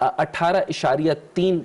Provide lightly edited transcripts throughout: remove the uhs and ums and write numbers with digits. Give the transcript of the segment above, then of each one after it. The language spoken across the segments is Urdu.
18.3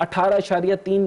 18.3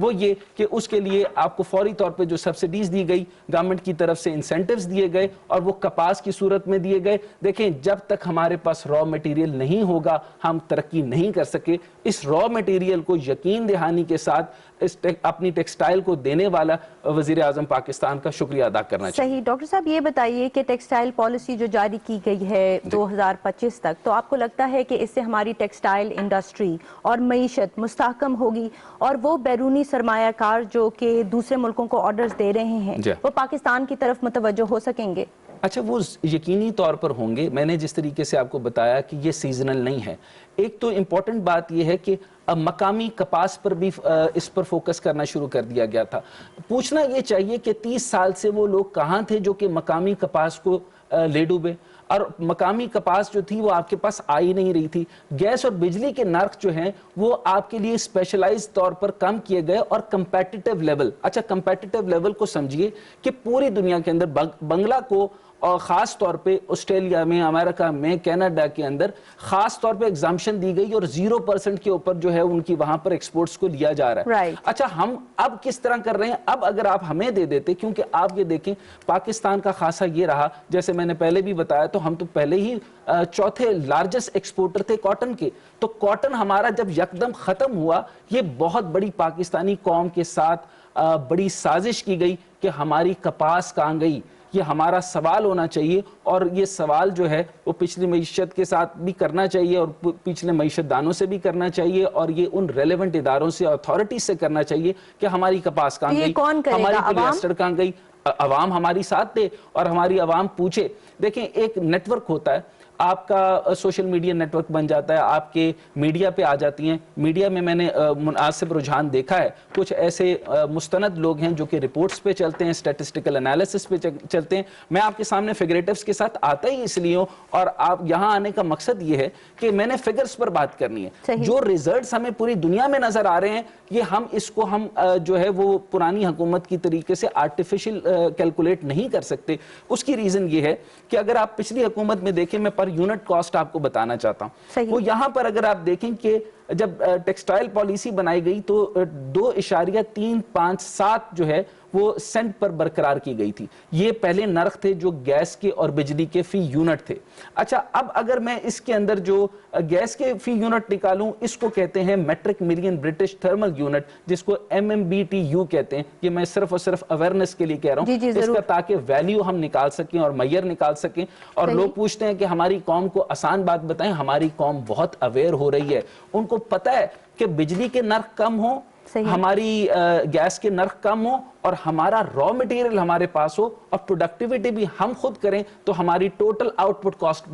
وہ یہ کہ اس کے لیے آپ کو فوری طور پہ جو سبسڈیز دی گئی گورنمنٹ کی طرف سے، انسینٹیوز دیے گئے اور وہ کپاس کی صورت میں دیے گئے. دیکھیں جب تک ہمارے پاس را مٹیریل نہیں ہوگا ہم ترقی نہیں کر سکے. اس را مٹیریل کو یقین دہانی کے ساتھ اپنی ٹیکسٹائل کو دینے والا وزیر اعظم پاکستان کا شکریہ ادا کرنا چاہیے. صحیح. ڈاکٹر صاحب یہ بتائیے کہ ٹیکسٹائل پالیسی جو جاری کی گئی ہے 2025 تک، تو آپ کو لگتا ہے کہ اس سے ہماری ٹیکسٹائل انڈسٹری اور معیشت مستحکم ہوگی اور وہ بیرونی سرمایہ کار جو کہ دوسرے ملکوں کو آرڈرز دے رہے ہیں وہ پاکستان کی طرف متوجہ ہو سکیں گے؟ اچھا وہ یقینی طور پر ہوں گے. میں نے جس طریقے سے آپ کو بتایا کہ یہ سیزنل نہیں ہے. ایک تو امپورٹنٹ بات یہ ہے کہ اب مقامی کپاس پر بھی اس پر فوکس کرنا شروع کر دیا گیا تھا. پوچھنا یہ چاہیے کہ 30 سال سے وہ لوگ کہاں تھے جو کہ مقامی کپاس کو لے ڈوبے، اور مقامی کپاس جو تھی وہ آپ کے پاس آ ہی نہیں رہی تھی. گیس اور بجلی کے نرخ جو ہیں وہ آپ کے لیے اسپیشلائز طور پر کم کیے گئے اور کمپیٹیٹیو لیول. اچھا کمپیٹیٹیو لیول کو سمجھیے کہ پوری دنیا کے اندر بنگلہ کو اور خاص طور پہ آسٹریلیا میں، امریکہ میں، کینیڈا کے اندر خاص طور پہ ایگزامپشن دی گئی اور 0% کے اوپر جو ہے ان کی وہاں پر ایکسپورٹس کو لیا جا رہا ہے. اچھا ہم اب کس طرح کر رہے ہیں؟ اب اگر آپ ہمیں دے دیتے، کیونکہ آپ یہ دیکھیں پاکستان کا خاصا یہ رہا، جیسے میں نے پہلے بھی بتایا تو ہم تو پہلے ہی چوتھے لارجسٹ ایکسپورٹر تھے کاٹن کے. تو کاٹن ہمارا جب یکدم ختم ہوا، یہ بہت بڑی پاکستانی قوم کے ساتھ بڑی سازش کی گئی کہ ہماری کپاس کہاں گئی. یہ ہمارا سوال ہونا چاہیے، اور یہ سوال جو ہے وہ پچھلی معیشت کے ساتھ بھی کرنا چاہیے اور پچھلے معیشت دانوں سے بھی کرنا چاہیے، اور یہ ان ریلیونٹ اداروں سے، اتھارٹیز سے کرنا چاہیے کہ ہماری کپاس کہاں گئی، ہماری پولیسٹر کہاں گئی. عوام ہماری ساتھ دے اور ہماری عوام پوچھے. دیکھیں ایک نیٹ ورک ہوتا ہے، آپ کا سوشل میڈیا نیٹ ورک بن جاتا ہے، آپ کے میڈیا پہ آ جاتی ہیں. میڈیا میں میں نے مناسب رجحان دیکھا ہے، کچھ ایسے مستند لوگ ہیں جو کہ رپورٹس پہ چلتے ہیں، اسٹیٹسٹیکل انالیسس پہ چلتے ہیں. میں آپ کے سامنے فگریٹیوز کے ساتھ آتا ہی اس لیے ہوں، اور آپ یہاں آنے کا مقصد یہ ہے کہ میں نے فگرز پر بات کرنی ہے. جو ریزلٹس ہمیں پوری دنیا میں نظر آ رہے ہیں، یہ ہم جو ہے وہ پرانی حکومت کی طریقے سے آرٹیفیشل کیلکولیٹ نہیں کر سکتے. اس کی ریزن یہ ہے کہ اگر آپ پچھلی حکومت میں دیکھیں، میں پر یونٹ کاسٹ آپ کو بتانا چاہتا ہوں. وہ یہاں پر اگر آپ دیکھیں کہ جب ٹیکسٹائل پالیسی بنائی گئی تو 2.357 جو ہے وہ سینٹ پر برقرار کی گئی تھی. یہ پہلے نرخ تھے جو گیس کے اور بجلی کے فی یونٹ تھے. اچھا اب اگر میں اس کے اندر جو گیس کے فی یونٹ نکالوں، اس کو کہتے ہیں metric million British thermal unit, جس کو MMBTU کہتے ہیں. یہ میں صرف اور صرف اویئرنیس کے لیے کہہ رہا ہوں اس کا، تاکہ ویلیو ہم نکال سکیں اور معیار نکال سکیں. اور لوگ پوچھتے ہیں کہ ہماری قوم کو آسان بات بتائیں. ہماری قوم بہت اویئر ہو رہی ہے. ان کو پتہ ہے کہ بجلی کے نرخ کم ہوں، ہماری گیس کے نرخ کم ہو اور ہمارا را مٹیریل ہمارے پاس ہو اور پروڈکٹیوٹی بھی ہم خود کریں، تو ہماری ٹوٹل آؤٹ پٹ کاسٹ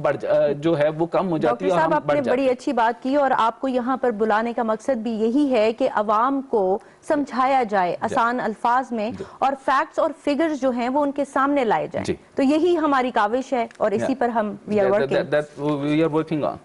جو ہے وہ کم ہو جاتی ہے. ڈاکٹر صاحب آپ نے بڑی اچھی بات کی، اور آپ کو یہاں پر بلانے کا مقصد بھی یہی ہے کہ عوام کو سمجھایا جائے آسان الفاظ میں، اور فیکٹس اور فگرز جو ہیں وہ ان کے سامنے لائے جائیں. تو یہی ہماری کاوش ہے اور اسی پر ہم وی آر ورکنگ آن.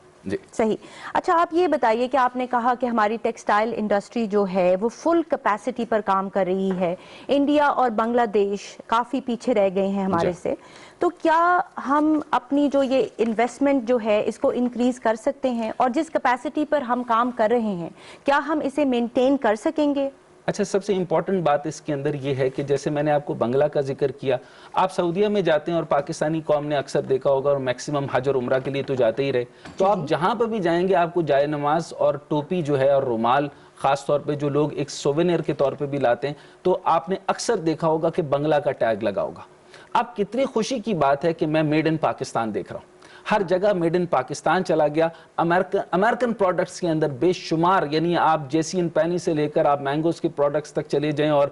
صحیح. اچھا آپ یہ بتائیے کہ آپ نے کہا کہ ہماری ٹیکسٹائل انڈسٹری جو ہے وہ فل کیپیسٹی پر کام کر رہی ہے. انڈیا اور بنگلہ دیش کافی پیچھے رہ گئے ہیں ہمارے سے. تو کیا ہم اپنی جو یہ انویسٹمنٹ جو ہے اس کو انکریز کر سکتے ہیں، اور جس کیپیسٹی پر ہم کام کر رہے ہیں کیا ہم اسے مینٹین کر سکیں گے؟ اچھا سب سے امپورٹنٹ بات اس کے اندر یہ ہے کہ جیسے میں نے آپ کو بنگلہ کا ذکر کیا، آپ سعودیہ میں جاتے ہیں اور پاکستانی قوم نے اکثر دیکھا ہوگا اور میکسیمم حج اور عمرہ کے لیے تو جاتے ہی رہے، تو آپ جہاں پہ بھی جائیں گے آپ کو جائے نماز اور ٹوپی جو ہے اور رومال، خاص طور پہ جو لوگ ایک سووینئر کے طور پہ بھی لاتے ہیں، تو آپ نے اکثر دیکھا ہوگا کہ بنگلہ کا ٹیگ لگا ہوگا. اب کتنی خوشی کی بات ہے کہ میں میڈ ان پاکستان دیکھ رہا ہوں. ہر جگہ میڈ ان پاکستان چلا گیا. امریکن پروڈکٹس کے اندر بے شمار، یعنی آپ جیسی ان پینی سے لے کر آپ مینگوز کے پروڈکٹس تک چلے جائیں، اور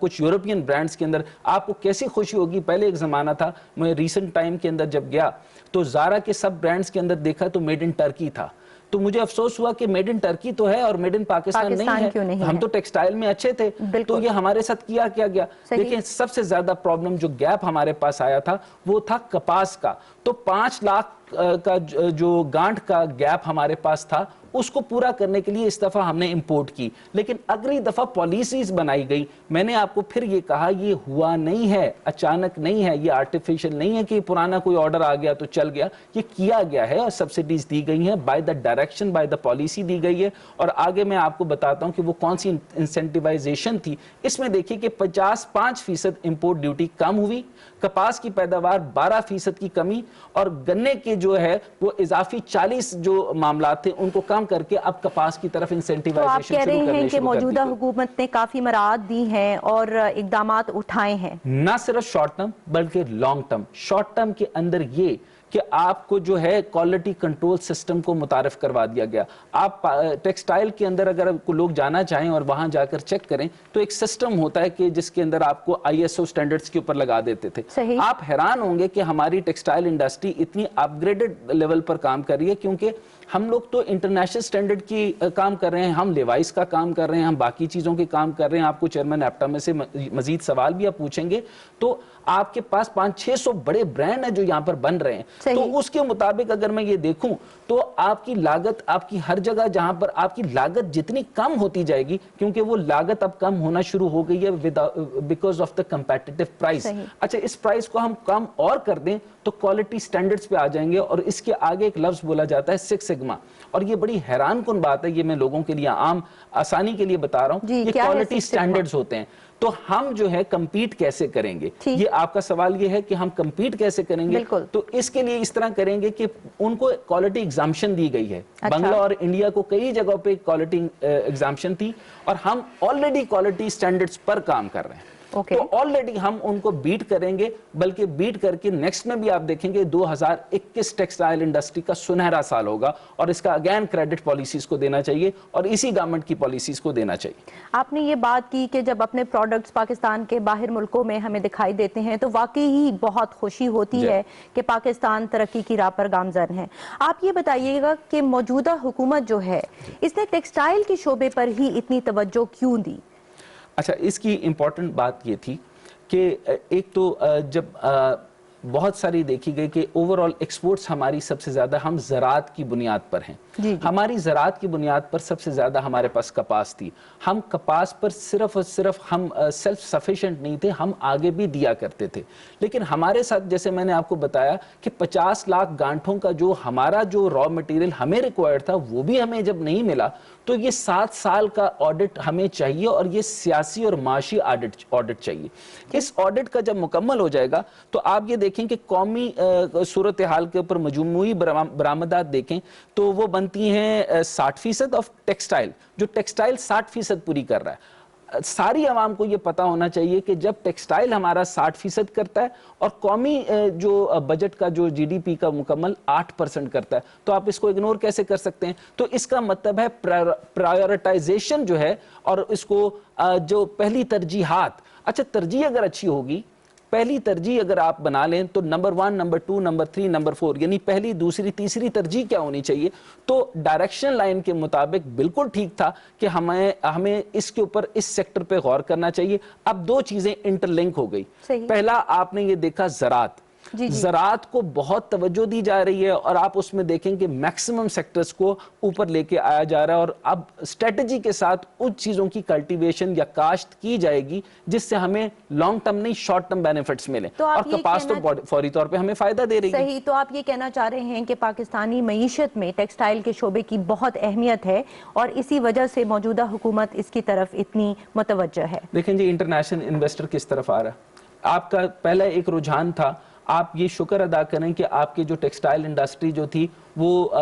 کچھ یورپین برانڈز کے اندر آپ کو کیسی خوشی ہوگی. پہلے ایک زمانہ تھا، میں ریسنٹ ٹائم کے اندر جب گیا تو زارا کے سب برانڈز کے اندر دیکھا تو میڈ ان ٹرکی تھا. تو مجھے افسوس ہوا کہ میڈ ان ٹرکی تو ہے اور میڈ ان پاکستان نہیں ہے. ہم تو ٹیکسٹائل میں اچھے تھے، تو یہ ہمارے ساتھ کیا گیا. دیکھیں سب سے زیادہ پرابلم جو گیپ ہمارے پاس آیا تھا وہ تھا کپاس کا. تو 5 لاکھ کا جو گانٹ کا گیپ ہمارے پاس تھا اس کو پورا کرنے کے لیے اس دفعہ ہم نے امپورٹ کی، لیکن اگلی دفعہ پالیسیز بنائی گئی. میں نے آپ کو پھر یہ کہا یہ ہوا نہیں ہے، اچانک نہیں ہے، یہ آرٹیفیشل نہیں ہے کہ پرانا کوئی آرڈر آ گیا تو چل گیا. یہ کیا گیا ہے اور سبسڈیز دی گئی ہیں by the direction, by the policy دی گئی ہے. اور آگے میں آپ کو بتاتا ہوں کہ وہ کون سی انسینٹیوائزیشن تھی. اس میں دیکھیے کہ 55% امپورٹ ڈیوٹی کم ہوئی، کپاس کی پیداوار 12% کی کمی، اور گنے کے جو ہے وہ اضافی 40 جو معاملات تھے ان کو کم کر کے اب کپاس کی طرف انسینٹیوائزیشن شروع کرنے شروع کر دی. تو آپ کہہ رہے ہیں کہ موجودہ حکومت نے کافی مراعات دی ہیں اور اقدامات اٹھائے ہیں، نہ صرف شارٹ ٹرم بلکہ لانگ ٹرم. شارٹ ٹرم کے اندر یہ کہ آپ کو جو ہے کوالٹی کنٹرول سسٹم کو متعارف کروا دیا گیا. آپ ٹیکسٹائل کے اندر اگر لوگ جانا چاہیں اور وہاں جا کر چیک کریں تو ایک سسٹم ہوتا ہے کہ جس کے اندر آپ کو ISO سٹینڈرڈز کے اوپر لگا دیتے تھے. آپ حیران ہوں گے کہ ہماری ٹیکسٹائل انڈسٹری اتنی اپ گریڈڈ لیول پر کام کر رہی ہے، کیونکہ ہم لوگ تو انٹرنیشنل سٹینڈرڈ کی کام کر رہے ہیں، ہم لیوائس کا کام کر رہے ہیں، ہم باقی چیزوں کے کام کر رہے ہیں. آپ کو چیئرمین ایپٹا میں سے مزید سوال بھی آپ پوچھیں گے تو آپ کے پاس 500-600 بڑے برانڈ ہیں جو یہاں پر بن رہے ہیں. تو اس کے مطابق اگر میں یہ دیکھوں تو آپ کی لاگت، آپ کی ہر جگہ جہاں پر آپ کی لاگت جتنی کم ہوتی جائے گی، کیونکہ وہ لاگت اب کم ہونا شروع ہو گئی ہے because of the competitive price. اچھا، اس پرائس کو ہم کم اور کر دیں تو کوالٹی سٹینڈرڈز پہ آ جائیں گے. اور اس کے آگے ایک لفظ بولا جاتا ہے 6 سگما، اور یہ بڑی حیران کن بات ہے. یہ میں لوگوں کے لیے عام آسانی کے لیے بتا رہا ہوں. یہ کوالٹی سٹینڈرڈز ہوتے ہیں. تو ہم جو ہے کمپیٹ کیسے کریں گے، یہ آپ کا سوال یہ ہے کہ ہم کمپیٹ کیسے کریں گے. تو اس کے لیے اس طرح کریں گے کہ ان کو کوالٹی ایگزامپشن دی گئی ہے. بنگلہ اور انڈیا کو کئی جگہوں پہ کوالٹی ایگزامپشن تھی، اور ہم آلریڈی کوالٹی سٹینڈرڈز پر کام کر رہے ہیں. تو آلریڈی ہم ان کو بیٹ کریں گے، بلکہ بیٹ کر کے نیکسٹ میں بھی آپ دیکھیں گے 2021 ٹیکسٹائل انڈسٹری کا سنہرا سال ہوگا، اور اس کا اگین کریڈٹ پالیسیز کو دینا چاہیے اور اسی گورنمنٹ کی پالیسیز کو دینا چاہیے. آپ نے یہ بات کی کہ جب اپنے پروڈکٹس پاکستان کے باہر ملکوں میں ہمیں دکھائی دیتے ہیں تو واقعی ہی بہت خوشی ہوتی ہے کہ پاکستان ترقی کی راہ پر گامزن ہے. آپ یہ بتائیے گا کہ موجودہ حکومت جو ہے اس نے ٹیکسٹائل کے شعبے پر ہی اتنی توجہ کیوں دی؟ اچھا، اس کی امپورٹنٹ بات یہ تھی کہ ایک تو جب بہت ساری دیکھی گئی کہ اوورآل ایکسپورٹس ہماری سب سے زیادہ ہم زراعت کی بنیاد پر ہیں. ہماری زراعت کی بنیاد پر سب سے زیادہ ہمارے پاس کپاس تھی. ہم کپاس پر صرف اور صرف ہم سیلف سفیشینٹ نہیں تھے، ہم آگے بھی دیا کرتے تھے. لیکن ہمارے ساتھ جیسے میں نے آپ کو بتایا کہ 50 لاکھ گانٹھوں کا جو ہمارا جو را مٹیریل ہمیں ریکوائرڈ تھا وہ بھی ہمیں جب نہیں ملا تو یہ 7 سال کا آڈٹ ہمیں چاہیے، اور یہ سیاسی اور معاشی آڈٹ چاہیے. اس آڈٹ کا جب مکمل ہو جائے گا تو آپ یہ دیکھیں کہ قومی صورتحال کے اوپر مجموعی برآمدات دیکھیں تو وہ بنتی ہیں 60% آف ٹیکسٹائل، جو ٹیکسٹائل 60% پوری کر رہا ہے. ساری عوام کو یہ پتا ہونا چاہیے کہ جب ٹیکسٹائل ہمارا 60% کرتا ہے اور قومی جو بجٹ کا جو GDP کا مکمل 8% کرتا ہے، تو آپ اس کو اگنور کیسے کر سکتے ہیں؟ تو اس کا مطلب ہے پرائیورٹائزیشن جو ہے، اور اس کو جو پہلی ترجیحات، اچھا ترجیح اگر اچھی ہوگی، پہلی ترجیح اگر آپ بنا لیں تو نمبر 1، نمبر 2، نمبر 3، نمبر 4، یعنی پہلی، دوسری، تیسری ترجیح کیا ہونی چاہیے. تو ڈائریکشن لائن کے مطابق بالکل ٹھیک تھا کہ ہمیں اس کے اوپر اس سیکٹر پہ غور کرنا چاہیے. اب 2 چیزیں انٹر لنک ہو گئی. پہلا آپ نے یہ دیکھا زراعت، زراعت کو بہت توجہ دی جا رہی ہے، اور آپ اس میں دیکھیں کہ میکسیمم سیکٹرز کو اوپر لے کے آیا جا رہا ہے، اور اب اسٹریٹجی کے ساتھ ان چیزوں کی کلٹیویشن یا کاشت کی جائے گی جس سے ہمیں لانگ ٹرم نہیں شارٹ ٹرم بینیفٹس ملیں، اور کپاس تو فوری طور پہ ہمیں فائدہ دے رہی ہے. صحیح. تو آپ یہ کہنا چاہ رہے ہیں کہ پاکستانی معیشت میں ٹیکسٹائل کے شعبے کی بہت اہمیت ہے، اور اسی وجہ سے موجودہ حکومت اس کی طرف اتنی متوجہ ہے. دیکھیں جی، انٹرنیشنل انویسٹر کس طرف آ رہا ہے. آپ کا پہلا ایک رجحان تھا، آپ یہ شکر ادا کریں کہ آپ کی جو ٹیکسٹائل انڈسٹری جو تھی وہ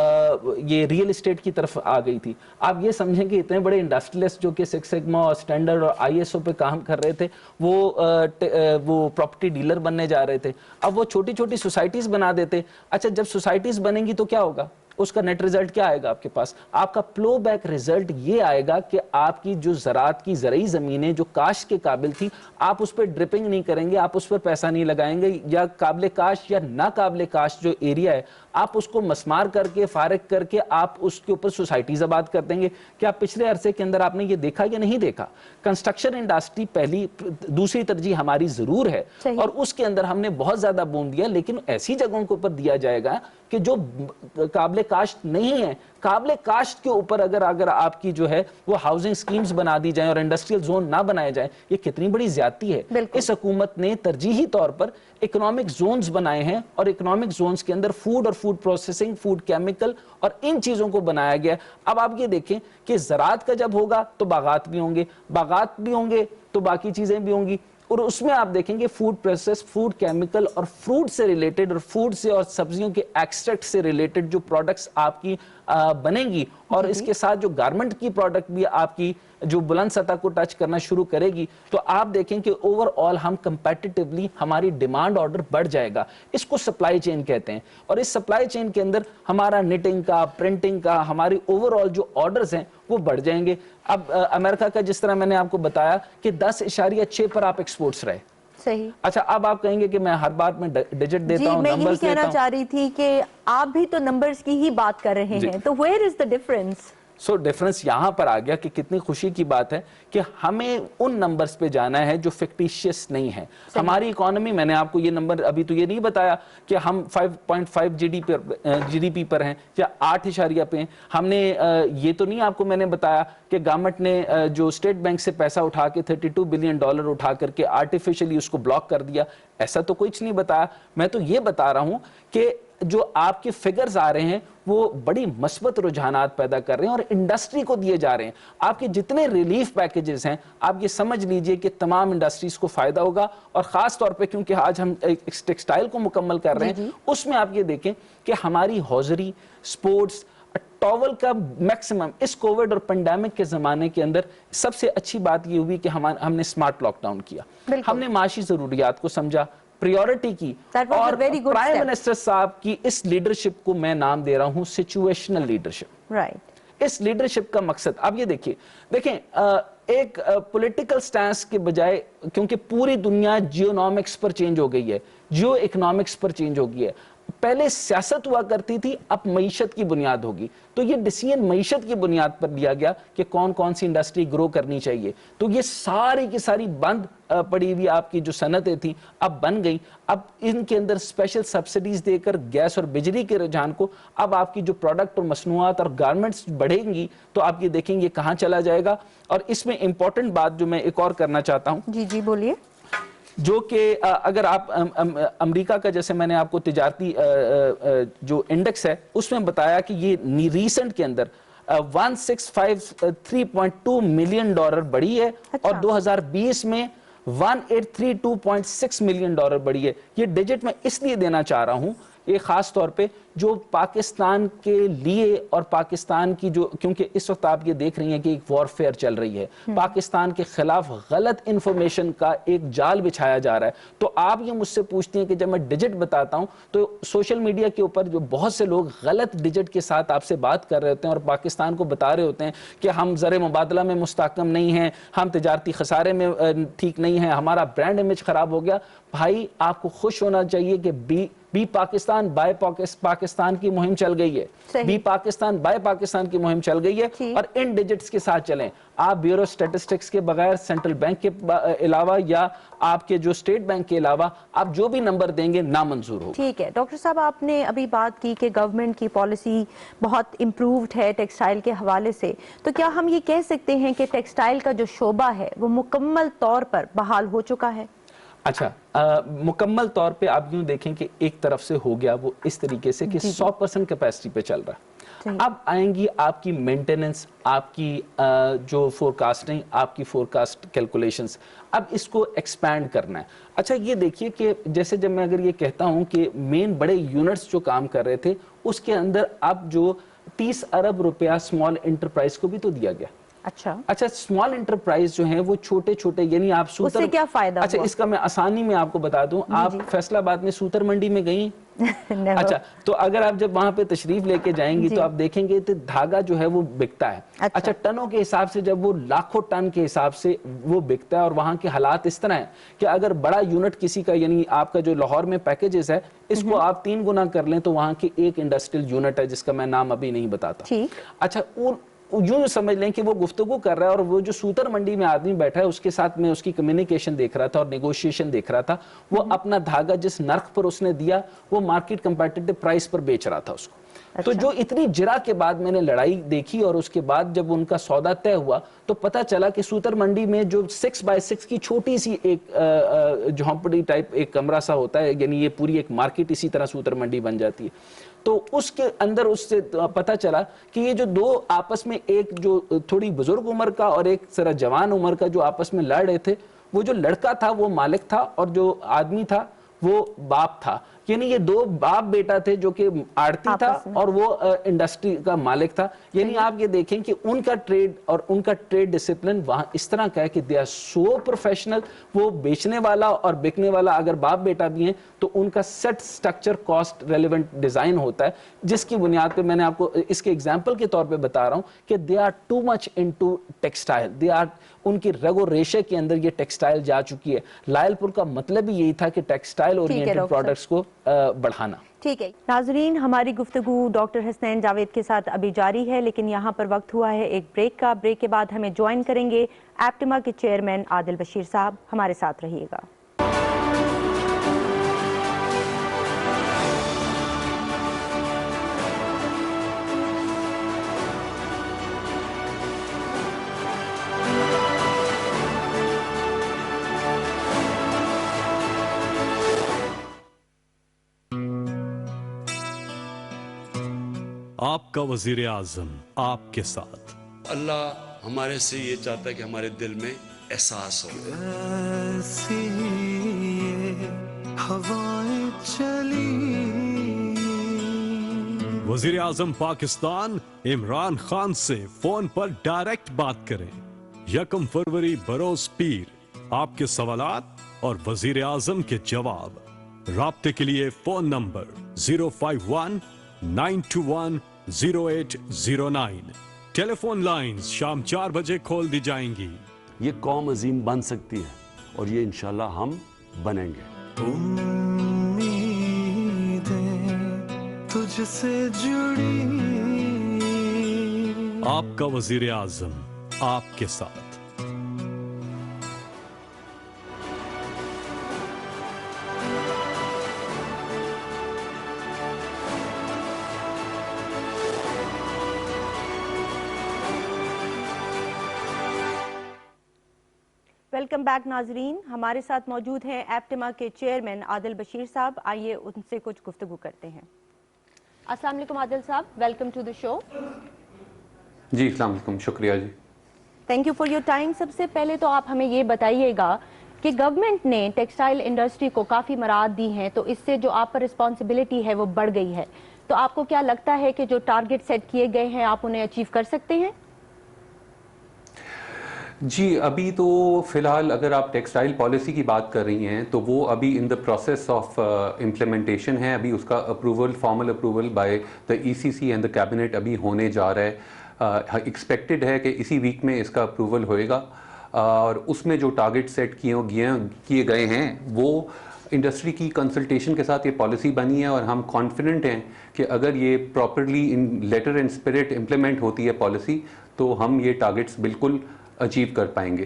یہ ریل اسٹیٹ کی طرف آ گئی تھی. آپ یہ سمجھیں کہ اتنے بڑے انڈسٹریلسٹ جو کہ 6 سگما اور اسٹینڈرڈ اور ISO پہ کام کر رہے تھے وہ پراپرٹی ڈیلر بننے جا رہے تھے. اب وہ چھوٹی چھوٹی سوسائٹیز بنا دیتے. اچھا، جب سوسائٹیز بنیں گی تو کیا ہوگا؟ اس کا نیٹ ریزلٹ کیا آئے گا آپ کے پاس؟ آپ کا پلو بیک ریزلٹ یہ آئے گا کہ آپ کی جو زراعت کی زرعی زمینیں جو کاشت کے قابل تھی، آپ اس پہ ڈرپنگ نہیں کریں گے، آپ اس پر پیسہ نہیں لگائیں گے، یا قابل کاشت یا ناقابل کاشت جو ایریا ہے آپ اس کو مسمار کر کے فارغ کر کے آپ اس کے اوپر سوسائٹیز آباد کر دیں گے. کیا پچھلے عرصے کے اندر آپ نے یہ دیکھا یا نہیں دیکھا؟ کنسٹرکشن انڈسٹری پہلی دوسری ترجیح ہماری ضرور ہے اور اس کے اندر ہم نے بہت زیادہ بوم دیا، لیکن ایسی جگہوں کے اوپر دیا جائے گا کہ جو قابل کاشت نہیں ہے. قابل کاشت کے اوپر اگر آپ کی جو ہے وہ ہاؤسنگ سکیمز بنا دی جائیں اور انڈسٹریل زون نہ بنائے جائیں، یہ کتنی بڑی زیادتی ہے. اس حکومت نے ترجیحی طور پر اکنامک زونز بنائے ہیں اور اکنامک زونز کے اندر فوڈ اور فوڈ پروسیسنگ، فوڈ کیمیکل اور ان چیزوں کو بنایا گیا. اب آپ یہ دیکھیں کہ زراعت کا جب ہوگا تو باغات بھی ہوں گے، باغات بھی ہوں گے تو باقی چیزیں بھی ہوں گی، اور اس میں آپ دیکھیں گے فوڈ پروسیس، فوڈ کیمیکل اور فروٹ سے ریلیٹڈ اور فوڈ سے اور سبزیوں کے ایکسٹریکٹ سے ریلیٹڈ جو پروڈکٹس آپ کی بنے گی، اور اس کے ساتھ جو گارمنٹ کی پروڈکٹ بھی آپ کی جو بلند سطح کو ٹچ کرنا شروع کرے گی، تو آپ دیکھیں کہ اوور آل ہم کمپیٹیٹیولی ہماری ڈیمانڈ آرڈر بڑھ جائے گا. اس کو سپلائی چین کہتے ہیں، اور اس سپلائی چین کے اندر ہمارا نیٹنگ کا، پرنٹنگ کا، ہماری اوور آل جو آرڈرز ہیں وہ بڑھ جائیں گے. اب امریکہ کا جس طرح میں نے آپ کو بتایا کہ 10.6 پر آپ ایکسپورٹس رہے. صحیح. اچھا، اب آپ کہیں گے کہ میں ہر بات میں ڈیجٹ دیتا ہوں، میں نمبرز یہی دیتا ہوں. کہنا چاہ رہی تھی کہ آپ بھی تو نمبرز کی ہی بات کر رہے ہیں، تو where is the difference؟ So difference یہاں پر آ گیا کہ کتنی خوشی کی بات ہے کہ ہمیں ان نمبرز پہ جانا ہے جو فکٹیشیس نہیں ہیں. ہماری اکانومی، میں نے آپ کو یہ نمبر ابھی تو یہ نہیں بتایا کہ ہم 5.5 جی ڈی پی پر ہیں یا 8 پہ ہیں. ہم نے یہ تو نہیں آپ کو میں نے بتایا کہ گورنمنٹ نے جو اسٹیٹ بینک سے پیسہ اٹھا کے $32 بلین اٹھا کر کے آرٹیفیشلی اس کو بلاک کر دیا، ایسا تو کچھ نہیں بتایا. میں تو یہ بتا رہا ہوں کہ جو آپ کے فگرز آ رہے ہیں وہ بڑی مثبت رجحانات پیدا کر رہے ہیں اور انڈسٹری کو دیے جا رہے ہیں. آپ کے جتنے ریلیف پیکیجز ہیں آپ یہ سمجھ لیجئے کہ تمام انڈسٹریز کو فائدہ ہوگا، اور خاص طور پہ کیونکہ آج ہم ایک ٹیکسٹائل کو مکمل کر رہے ہیں، اس میں آپ یہ دیکھیں کہ ہماری ہوزری، سپورٹس، ٹاول کا میکسیمم اس کووڈ اور پینڈیمک کے زمانے کے اندر سب سے اچھی بات یہ ہوئی کہ ہم نے سمارٹ لاک ڈاؤن کیا. ہم نے معاشی ضروریات کو سمجھا، پریورٹی کی، اور پرائم منسٹر صاحب کی اس لیڈرشپ کو میں نام دے رہا ہوں سچویشنل لیڈرشپ. اس لیڈرشپ کا مقصد اب یہ دیکھیں ایک پولیٹیکل سٹینس کے بجائے، کیونکہ پوری دنیا جیونامکس پر چینج ہو گئی ہے، جیو اکنامکس پر چینج ہو گئی ہے. پہلے سیاست ہوا کرتی تھی، اب معیشت کی بنیاد ہوگی. تو یہ ڈیسیژن معیشت کی بنیاد پر لیا گیا کہ کون کون سی انڈسٹری گرو کرنی چاہیے. تو یہ ساری کی ساری بند پڑی ہوئی آپ کی جو صنعتیں تھیں اب بن گئی. اب ان کے اندر اسپیشل سبسڈیز دے کر گیس اور بجلی کے رجحان کو، اب آپ کی جو پروڈکٹ اور مصنوعات اور گارمنٹس بڑھیں گی تو آپ یہ دیکھیں گے کہاں چلا جائے گا. اور اس میں امپورٹنٹ بات جو میں ایک اور کرنا چاہتا ہوں، جی بولیے، جو کہ اگر آپ امریکہ کا، جیسے میں نے آپ کو تجارتی جو انڈیکس ہے اس میں بتایا کہ یہ ریسنٹ کے اندر 1653.2 ملین ڈالر بڑھی ہے، اور 2020 میں 1832.6 ملین ڈالر بڑھی ہے. یہ ڈیجٹ میں اس لیے دینا چاہ رہا ہوں، یہ خاص طور پہ جو پاکستان کے لیے اور پاکستان کی جو، کیونکہ اس وقت آپ یہ دیکھ رہی ہیں کہ ایک وارفیئر چل رہی ہے، پاکستان کے خلاف غلط انفارمیشن کا ایک جال بچھایا جا رہا ہے. تو آپ یہ مجھ سے پوچھتی ہیں کہ جب میں ڈیجٹ بتاتا ہوں تو سوشل میڈیا کے اوپر جو بہت سے لوگ غلط ڈیجٹ کے ساتھ آپ سے بات کر رہے ہوتے ہیں اور پاکستان کو بتا رہے ہوتے ہیں کہ ہم زر مبادلہ میں مستحکم نہیں ہیں، ہم تجارتی خسارے میں ٹھیک نہیں ہیں، ہمارا برانڈ امیج خراب ہو گیا. بھائی آپ کو خوش ہونا چاہیے کہ بی پاکستان بائی پاکستان کی مہم چل گئی ہے، بی پاکستان بائی پاکستان کی مہم چل گئی ہے، اور ان ڈیجٹس کے ساتھ چلیں. آپ بیورو اسٹیٹسٹکس کے بغیر، سینٹرل بینک کے علاوہ یا آپ کے جو اسٹیٹ بینک کے علاوہ آپ جو بھی نمبر دیں گے نامنظور ہوگا. ٹھیک ہے ڈاکٹر صاحب، آپ نے ابھی بات کی کہ گورنمنٹ کی پالیسی بہت امپرووڈ ہے ٹیکسٹائل کے حوالے سے، تو کیا ہم یہ کہہ سکتے ہیں کہ ٹیکسٹائل کا جو شعبہ ہے وہ مکمل طور پر بحال ہو چکا ہے؟ اچھا، مکمل طور پہ آپ یوں دیکھیں کہ ایک طرف سے ہو گیا وہ اس طریقے سے کہ 100% کیپیسٹی پہ چل رہا ہے. اب آئیں گی آپ کی مینٹیننس، آپ کی جو فورکاسٹنگ، آپ کی فورکاسٹ کیلکولیشنز، اب اس کو ایکسپینڈ کرنا ہے. اچھا یہ دیکھیے کہ جیسے جب میں اگر یہ کہتا ہوں کہ مین بڑے یونٹس جو کام کر رہے تھے اس کے اندر اب جو 30 ارب روپیہ اسمال انٹرپرائز کو بھی تو دیا گیا. اچھا اسمال انٹرپرائز جو ہیں وہ چھوٹے چھوٹے، یعنی آپ اس سے کیا فائدہ؟ اچھا اس کا میں آسانی میں آپ کو بتا دوں، آپ فیصل آباد میں سوتر منڈی میں گئیں، اچھا تو اگر آپ جب وہاں پہ تشریف لے کے جائیں گی تو آپ دیکھیں گے کہ دھاگا جو ہے وہ بکتا ہے. اچھا ٹنوں کے حساب سے جب وہ لاکھوں ٹن کے حساب سے وہ بکتا ہے, اور وہاں کے حالات اس طرح ہیں کہ اگر بڑا یونٹ کسی کا, یعنی آپ کا جو لاہور میں پیکیجز ہے, اس کو آپ 3 گنا کر لیں تو وہاں کی ایک انڈسٹریل یونٹ ہے جس کا میں نام ابھی نہیں بتاتا. اچھا یوں سمجھ لیں کہ وہ گفتگو کر رہا ہے, اور وہ جو سوتر منڈی میں آدمی بیٹھا ہے اس کے ساتھ میں اس کی کمیونیکیشن دیکھ رہا تھا اور نیگوشیشن دیکھ رہا تھا, وہ اپنا دھاگا جس نرخ پر اس نے دیا وہ مارکیٹ کمپیٹیٹو پرائس پر بیچ رہا تھا اس کو. تو جو اتنی جرا کے بعد میں نے لڑائی دیکھی, اور اس کے بعد جب ان کا سودا طے ہوا تو پتا چلا کہ سوتر منڈی میں جو 6x6 کی چھوٹی سی ایک جھونپڑی ٹائپ ایک کمرہ سا ہوتا ہے, یعنی یہ پوری ایک مارکیٹ اسی طرح سوتر منڈی بن جاتی ہے. تو اس کے اندر اس سے پتا چلا کہ یہ جو دو آپس میں, ایک جو تھوڑی بزرگ عمر کا اور ایک ذرا جوان عمر کا جو آپس میں لڑ رہے تھے, وہ جو لڑکا تھا وہ مالک تھا اور جو آدمی تھا وہ باپ تھا. یعنی یہ دو باپ بیٹا تھے جو کہ آڑتی تھا اور وہ انڈسٹری کا مالک تھا. یعنی آپ یہ دیکھیں کہ ان کا ٹریڈ اور ان کا ٹریڈ ڈسپلن وہاں اس طرح کا ہے کہ دے آر سو پروفیشنل. وہ بیچنے والا اور بکنے والا اگر باپ بیٹا بھی ہیں تو ان کا set structure cost relevant design ہوتا ہے, جس کی بنیاد پہ میں نے آپ کو اس کے ایگزامپل کے طور پہ بتا رہا ہوں کہ they are too much into textile. They are, ان کی رگ و ریشے کے اندر یہ ٹیکسٹائل جا چکی ہے. لائل پور کا مطلب ہی یہی تھا کہ ٹیکسٹائل اورینٹڈ پروڈکٹس کو بڑھانا. ٹھیک ہے ناظرین, ہماری گفتگو ڈاکٹر حسنین جاوید کے ساتھ ابھی جاری ہے, لیکن یہاں پر وقت ہوا ہے ایک بریک کا. بریک کے بعد ہمیں جوائن کریں گے ایپٹما کے چیئرمین عادل بشیر صاحب. ہمارے ساتھ رہیے گا. آپ کا وزیر اعظم آپ کے ساتھ. اللہ ہمارے سے یہ چاہتا ہے کہ ہمارے دل میں احساس ہو. وزیر اعظم پاکستان عمران خان سے فون پر ڈائریکٹ بات کریں. 1 فروری بروز پیر. آپ کے سوالات اور وزیر اعظم کے جواب. رابطے کے لیے فون نمبر 051-921-0809. ٹیلی فون لائنز شام 4 بجے کھول دی جائیں گی. یہ قوم عظیم بن سکتی ہے اور یہ انشاءاللہ ہم بنیں گے. امیدیں تجھ سے جڑی. آپ کا وزیر اعظم آپ کے ساتھ. ویلکم بیک ناظرین, ہمارے ساتھ موجود ہیں ایپٹما کے چیئرمین عادل بشیر صاحب. آئیے ان سے کچھ گفتگو کرتے ہیں. السلام علیکم عادل صاحب, ویلکم ٹو دی شو. جی السلام علیکم, شکریہ جی. Thank you for your time. سب سے پہلے تو آپ ہمیں یہ بتائیے گا کہ گورنمنٹ نے ٹیکسٹائل انڈسٹری کو کافی مراعات دی ہیں, تو اس سے جو آپ پر رسپانسبلٹی ہے وہ بڑھ گئی ہے. تو آپ کو کیا لگتا ہے کہ جو ٹارگٹ سیٹ کیے گئے ہیں آپ انہیں اچیو کر سکتے ہیں؟ جی ابھی تو فی الحال اگر آپ ٹیکسٹائل پالیسی کی بات کر رہی ہیں تو وہ ابھی in the process of implementation ہے. ابھی اس کا approval, formal approval by the E C C and the cabinet ابھی ہونے جا رہا ہے. ایکسپیکٹڈ ہے کہ اسی ویک میں اس کا اپروول ہوئے گا, اور اس میں جو ٹارگٹ سیٹ کیے گئے ہیں وہ انڈسٹری کی کنسلٹیشن کے ساتھ یہ پالیسی بنی ہے, اور ہم کانفیڈنٹ ہیں کہ اگر یہ properly in letter and spirit implement ہوتی ہے پالیسی تو ہم یہ ٹارگٹس بالکل اچیو کر پائیں گے.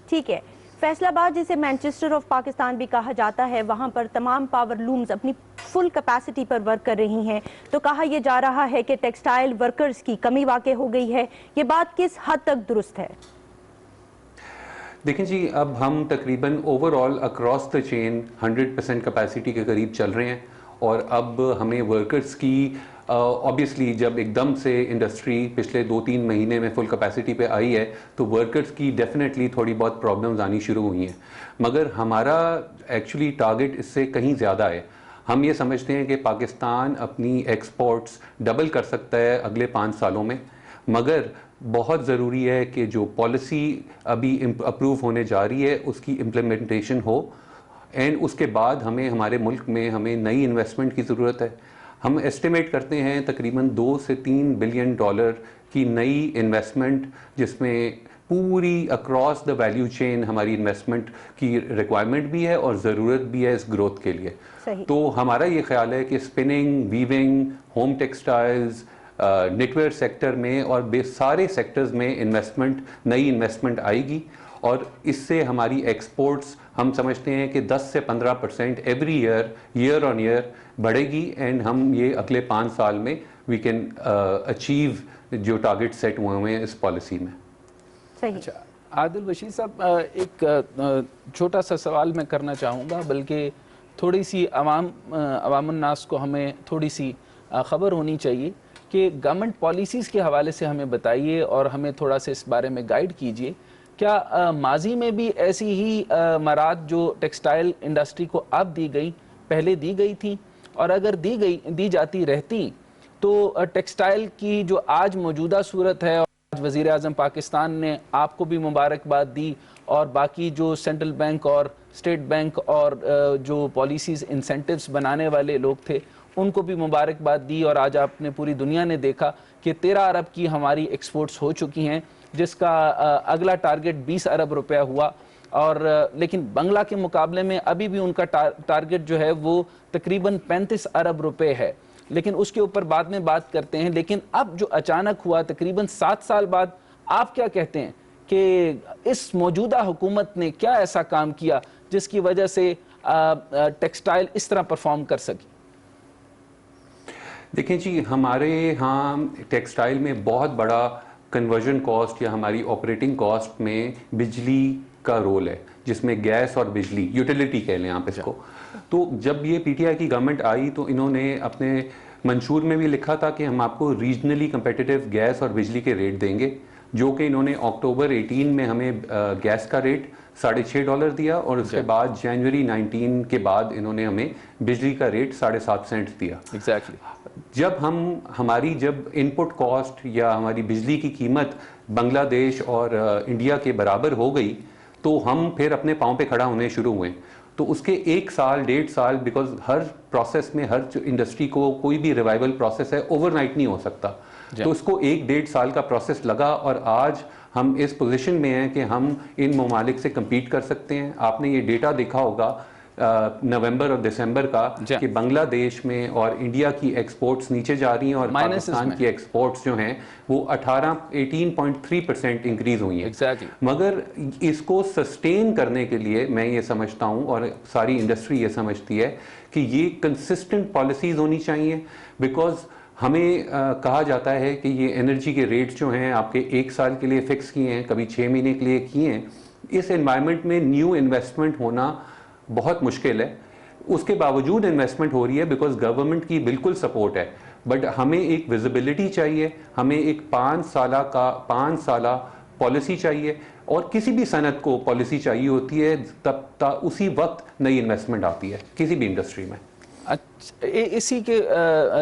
ٹھیک ہے. فیصل آباد جسے مینچسٹر آف پاکستان بھی کہا جاتا ہے, وہاں پر تمام پاور لومز اپنی فل کیپیسٹی پر ورک کر رہی ہیں, تو کہا یہ جا رہا ہے کہ ٹیکسٹائل ورکرز کی کمی واقع ہو گئی ہے. یہ بات کس حد تک درست ہے؟ دیکھیں جی, اب ہم تقریباً overall across the chain 100% capacity کے قریب چل رہے ہیں, اور اب ہمیں ورکرز کی آبویسلی جب ایک دم سے انڈسٹری پچھلے 2-3 مہینے میں فل کیپیسٹی پہ آئی ہے تو ورکرز کی ڈیفینیٹلی تھوڑی بہت پرابلمز آنی شروع ہوئی ہیں, مگر ہمارا ایکچولی ٹارگٹ اس سے کہیں زیادہ ہے. ہم یہ سمجھتے ہیں کہ پاکستان اپنی ایکسپورٹس ڈبل کر سکتا ہے اگلے 5 سالوں میں, مگر بہت ضروری ہے کہ جو پالیسی ابھی اپروو ہونے جا رہی ہے اس کی امپلیمنٹیشن ہو. اینڈ اس کے بعد ہمیں ہمارے ملک میں ہمیں نئی انویسٹمنٹ کی ضرورت ہے. ہم ایسٹیمیٹ کرتے ہیں تقریباً 2 سے 3 بلین ڈالر کی نئی انویسٹمنٹ, جس میں پوری اکراس دا ویلیو چین ہماری انویسٹمنٹ کی ریکوائرمنٹ بھی ہے اور ضرورت بھی ہے اس گروتھ کے لیے. تو ہمارا یہ خیال ہے کہ spinning, weaving, home textiles, knitwear sector میں اور سارے سیکٹرز میں انویسٹمنٹ, نئی انویسٹمنٹ آئے گی, اور اس سے ہماری ایکسپورٹس ہم سمجھتے ہیں کہ 10 سے 15% ایوری ایئر آن ایئر بڑھے گی, اینڈ ہم یہ اگلے 5 سال میں وی کین اچیو جو ٹارگیٹ سیٹ ہوئے ہیں اس پالیسی میں. اچھا عادل بشیر صاحب, ایک چھوٹا سا سوال میں کرنا چاہوں گا, بلکہ تھوڑی سی عوام الناس کو ہمیں تھوڑی سی خبر ہونی چاہیے کہ گورنمنٹ پالیسیز کے حوالے سے ہمیں بتائیے اور ہمیں تھوڑا سا اس بارے میں گائیڈ کیجیے. کیا ماضی میں بھی ایسی ہی مراعات جو ٹیکسٹائل انڈسٹری کو اب دی گئی پہلے دی گئی تھی, اور اگر دی جاتی رہتی تو ٹیکسٹائل کی جو آج موجودہ صورت ہے, آج وزیر اعظم پاکستان نے آپ کو بھی مبارکباد دی اور باقی جو سینٹرل بینک اور اسٹیٹ بینک اور جو پالیسیز انسینٹیوز بنانے والے لوگ تھے ان کو بھی مبارکباد دی, اور آج آپ نے پوری دنیا نے دیکھا کہ 13 ارب کی ہماری ایکسپورٹس ہو چکی ہیں, جس کا اگلا ٹارگٹ 20 ارب روپیہ ہوا, اور لیکن بنگلہ کے مقابلے میں ابھی بھی ان کا ٹارگٹ جو ہے وہ تقریباً 35 ارب روپے ہے, لیکن اس کے اوپر بعد میں بات کرتے ہیں. لیکن اب جو اچانک ہوا تقریباً 7 سال بعد, آپ کیا کہتے ہیں کہ اس موجودہ حکومت نے کیا ایسا کام کیا جس کی وجہ سے ٹیکسٹائل اس طرح پرفارم کر سکی؟ دیکھیں جی, ہمارے ہاں ٹیکسٹائل میں بہت بڑا کنورژن کاسٹ یا ہماری آپریٹنگ کاسٹ میں بجلی کا رول ہے, جس میں گیس اور بجلی, یوٹیلیٹی کہہ لیں آپ اس کو. تو جب یہ پی ٹی آئی کی گورنمنٹ آئی تو انہوں نے اپنے منشور میں بھی لکھا تھا کہ ہم آپ کو ریجنلی کمپیٹیٹیو گیس اور بجلی کے ریٹ دیں گے, جو کہ انہوں نے اکتوبر 18 میں ہمیں گیس کا ریٹ $6.5 دیا, اور اس کے بعد جنوری 19 کے بعد انہوں نے ہمیں بجلی کا ریٹ 7.5 سینٹ دیا. جب ہماری ان پٹ کاسٹ یا ہماری بجلی کی قیمت بنگلہ دیش اور انڈیا کے برابر ہو گئی تو ہم پھر اپنے پاؤں پہ کھڑا ہونے شروع ہوئے. تو اس کے 1 سال 1.5 سال, بیکاز ہر پروسیس میں, ہر انڈسٹری کو کوئی بھی ریوائول پروسیس ہے اوور نائٹ نہیں ہو سکتا, تو اس کو 1-1.5 سال کا پروسیس لگا, اور آج ہم اس پوزیشن میں ہیں کہ ہم ان ممالک سے کمپیٹ کر سکتے ہیں. آپ نے یہ ڈیٹا دیکھا ہوگا نومبر اور دسمبر کا کہ بنگلہ دیش میں اور انڈیا کی ایکسپورٹس نیچے جا رہی ہیں, اور پاکستان کی ایکسپورٹس جو ہیں وہ 18.3% انکریز ہوئی ہیں. مگر اس کو سسٹین کرنے کے لیے میں یہ سمجھتا ہوں, اور ساری انڈسٹری یہ سمجھتی ہے, کہ یہ کنسسٹنٹ پالیسیز ہونی چاہیے. بیکاز ہمیں کہا جاتا ہے کہ یہ انرجی کے ریٹس جو ہیں آپ کے 1 سال کے لیے فکس کیے ہیں, کبھی 6 مہینے کے لیے کیے ہیں. اس انوائرمنٹ میں نیو انویسٹمنٹ ہونا بہت مشکل ہے. اس کے باوجود انویسٹمنٹ ہو رہی ہے بیکاز گورنمنٹ کی بالکل سپورٹ ہے, بٹ ہمیں ایک ویزیبلٹی چاہیے, ہمیں ایک 5 سالہ پالیسی چاہیے, اور کسی بھی صنعت کو پالیسی چاہیے ہوتی ہے تب اسی وقت نئی انویسٹمنٹ آتی ہے کسی بھی انڈسٹری میں. اسی کے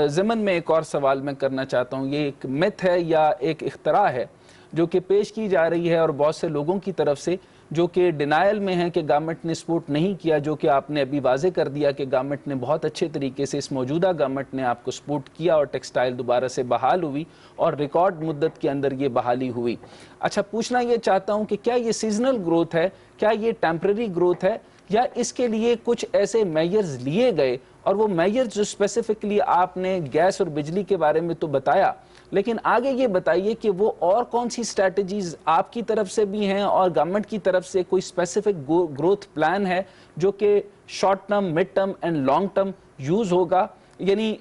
ضمن میں ایک اور سوال میں کرنا چاہتا ہوں. یہ ایک میتھ ہے یا ایک اختراع ہے جو کہ پیش کی جا رہی ہے اور بہت سے لوگوں کی طرف سے جو کہ ڈینائل میں ہیں کہ گورنمنٹ نے سپورٹ نہیں کیا, جو کہ آپ نے ابھی واضح کر دیا کہ گورنمنٹ نے بہت اچھے طریقے سے, اس موجودہ گورنمنٹ نے آپ کو سپورٹ کیا اور ٹیکسٹائل دوبارہ سے بحال ہوئی اور ریکارڈ مدت کے اندر یہ بحالی ہوئی. اچھا, پوچھنا یہ چاہتا ہوں کہ کیا یہ سیزنل گروتھ ہے, کیا یہ ٹیمپرری گروتھ ہے, یا اس کے لیے کچھ ایسے میجرز لیے گئے, اور وہ میجرز جو اسپیسیفکلی آپ نے گیس اور بجلی کے بارے میں تو بتایا, لیکن آگے یہ بتائیے کہ وہ اور کون سی اسٹریٹجیز آپ کی طرف سے بھی ہیں اور گورنمنٹ کی طرف سے کوئی اسپیسیفک گروتھ پلان ہے جو کہ short term, mid term and long term use ہوگا. یعنی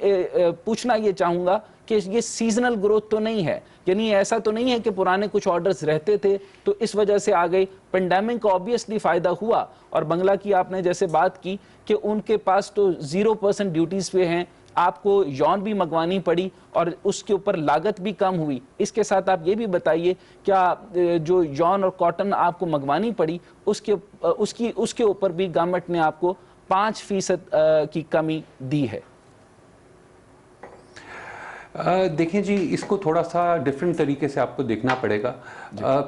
پوچھنا یہ چاہوں گا کہ یہ سیزنل گروتھ تو نہیں ہے, یعنی ایسا تو نہیں ہے کہ پرانے کچھ آرڈرز رہتے تھے تو اس وجہ سے آ گئی. پینڈیمک کا آبویسلی فائدہ ہوا, اور بنگلہ کی آپ نے جیسے بات کی کہ ان کے پاس تو 0% ڈیوٹیز پہ ہیں, آپ کو یون بھی منگوانی پڑی اور اس کے اوپر لاگت بھی کم ہوئی. اس کے ساتھ آپ یہ بھی بتائیے کیا جو یون اور کاٹن آپ کو منگوانی پڑی اس کے اوپر بھی گورنمنٹ نے آپ کو 5% کی کمی دی ہے؟ دیکھیں جی, اس کو تھوڑا سا ڈیفرنٹ طریقے سے آپ کو دیکھنا پڑے گا.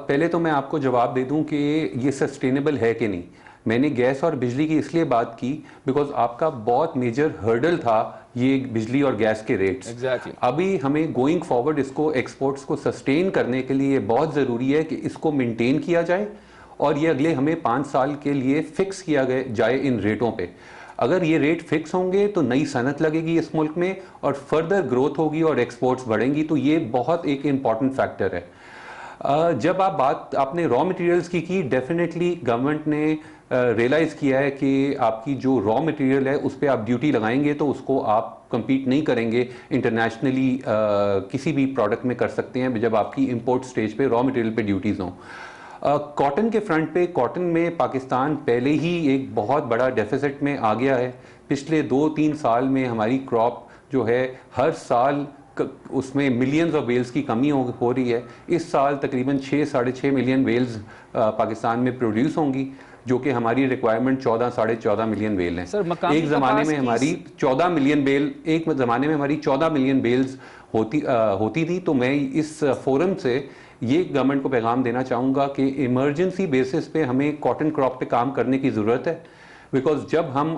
پہلے تو میں آپ کو جواب دے دوں کہ یہ سسٹینیبل ہے کہ نہیں. میں نے گیس اور بجلی کی اس لیے بات کی بیکاز آپ کا بہت میجر ہرڈل تھا یہ بجلی اور گیس کے ریٹس. ابھی ہمیں گوئنگ فارورڈ اس کو ایکسپورٹس کو سسٹین کرنے کے لیے بہت ضروری ہے کہ اس کو مینٹین کیا جائے اور یہ اگلے ہمیں 5 سال کے لیے فکس کیا جائے ان ریٹوں پہ. اگر یہ ریٹ فکس ہوں گے تو نئی صنعت لگے گی اس ملک میں اور فردر گروتھ ہوگی اور ایکسپورٹس بڑھیں گی, تو یہ بہت ایک امپورٹنٹ فیکٹر ہے. جب آپ نے را مٹیریلز کی ڈیفینیٹلی گورنمنٹ نے ریئلائز کیا ہے کہ آپ کی جو را مٹیریل ہے اس پہ آپ ڈیوٹی لگائیں گے تو اس کو آپ کمپیٹ نہیں کریں گے انٹرنیشنلی کسی بھی پروڈکٹ میں کر سکتے ہیں جب آپ کی امپورٹ سٹیج پہ را مٹیریل پہ ڈیوٹیز ہوں. کاٹن کے فرنٹ پہ کاٹن میں پاکستان پہلے ہی ایک بہت بڑا ڈیفیسٹ میں آ گیا ہے. پچھلے 2-3 سال میں ہماری کراپ جو ہے ہر سال اس میں ملینز آف بیلز کی کمی ہو رہی ہے. اس سال تقریباً 6-6.5 ملین بیلز پاکستان میں پروڈیوس ہوں گی جو کہ ہماری ریکوائرمنٹ 14-14.5 ملین بیل ہیں. ایک زمانے میں ہماری 14 ملین بیلز ہوتی تھی. تو میں اس فورم سے یہ گورنمنٹ کو پیغام دینا چاہوں گا کہ ایمرجنسی بیسس پہ ہمیں کاٹن کراپ پہ کام کرنے کی ضرورت ہے بیکاز جب ہم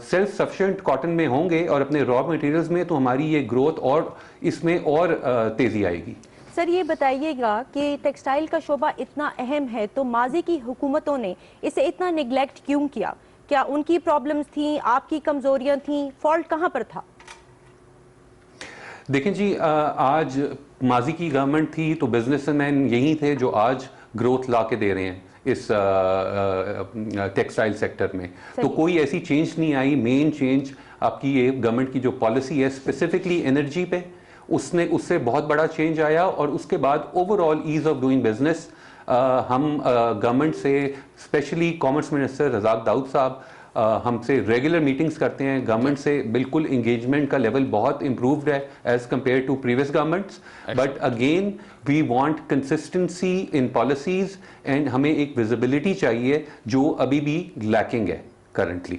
سیلف سفیشینٹ کاٹن میں ہوں گے اور اپنے را مٹیریلز میں تو ہماری یہ گروتھ اور اس میں اور تیزی آئے گی. سر یہ بتائیے گا کہ ٹیکسٹائل کا شعبہ اتنا اہم ہے تو ماضی کی حکومتوں نے اسے اتنا نیگلیکٹ کیوں کیا؟ کیا ان کی پرابلمز تھیں, آپ کی کمزوریاں تھیں, فالٹ کہاں پر تھا؟ دیکھیں جی, آج ماضی کی گورنمنٹ تھی تو بزنس مین یہی تھے جو آج گروتھ لا کے دے رہے ہیں اس ٹیکسٹائل سیکٹر میں. تو کوئی ایسی چینج نہیں آئی. مین چینج آپ کی یہ گورنمنٹ کی جو پالیسی ہے اسپیسیفکلی انرجی پہ, اس سے بہت بڑا چینج آیا. اور اس کے بعد over all as of doing business ہم گورنمنٹ سے اسپیشلی کامرس منسٹر رزاق داؤد صاحب ہم سے ریگولر میٹنگز کرتے ہیں. گورنمنٹ سے بالکل انگیجمنٹ کا لیول بہت امپرووڈ ہے as compared to previous governments. But again we want consistency in policies and ہمیں ایک ویزیبلٹی چاہیے جو ابھی بھی لیکنگ ہے کرنٹلی.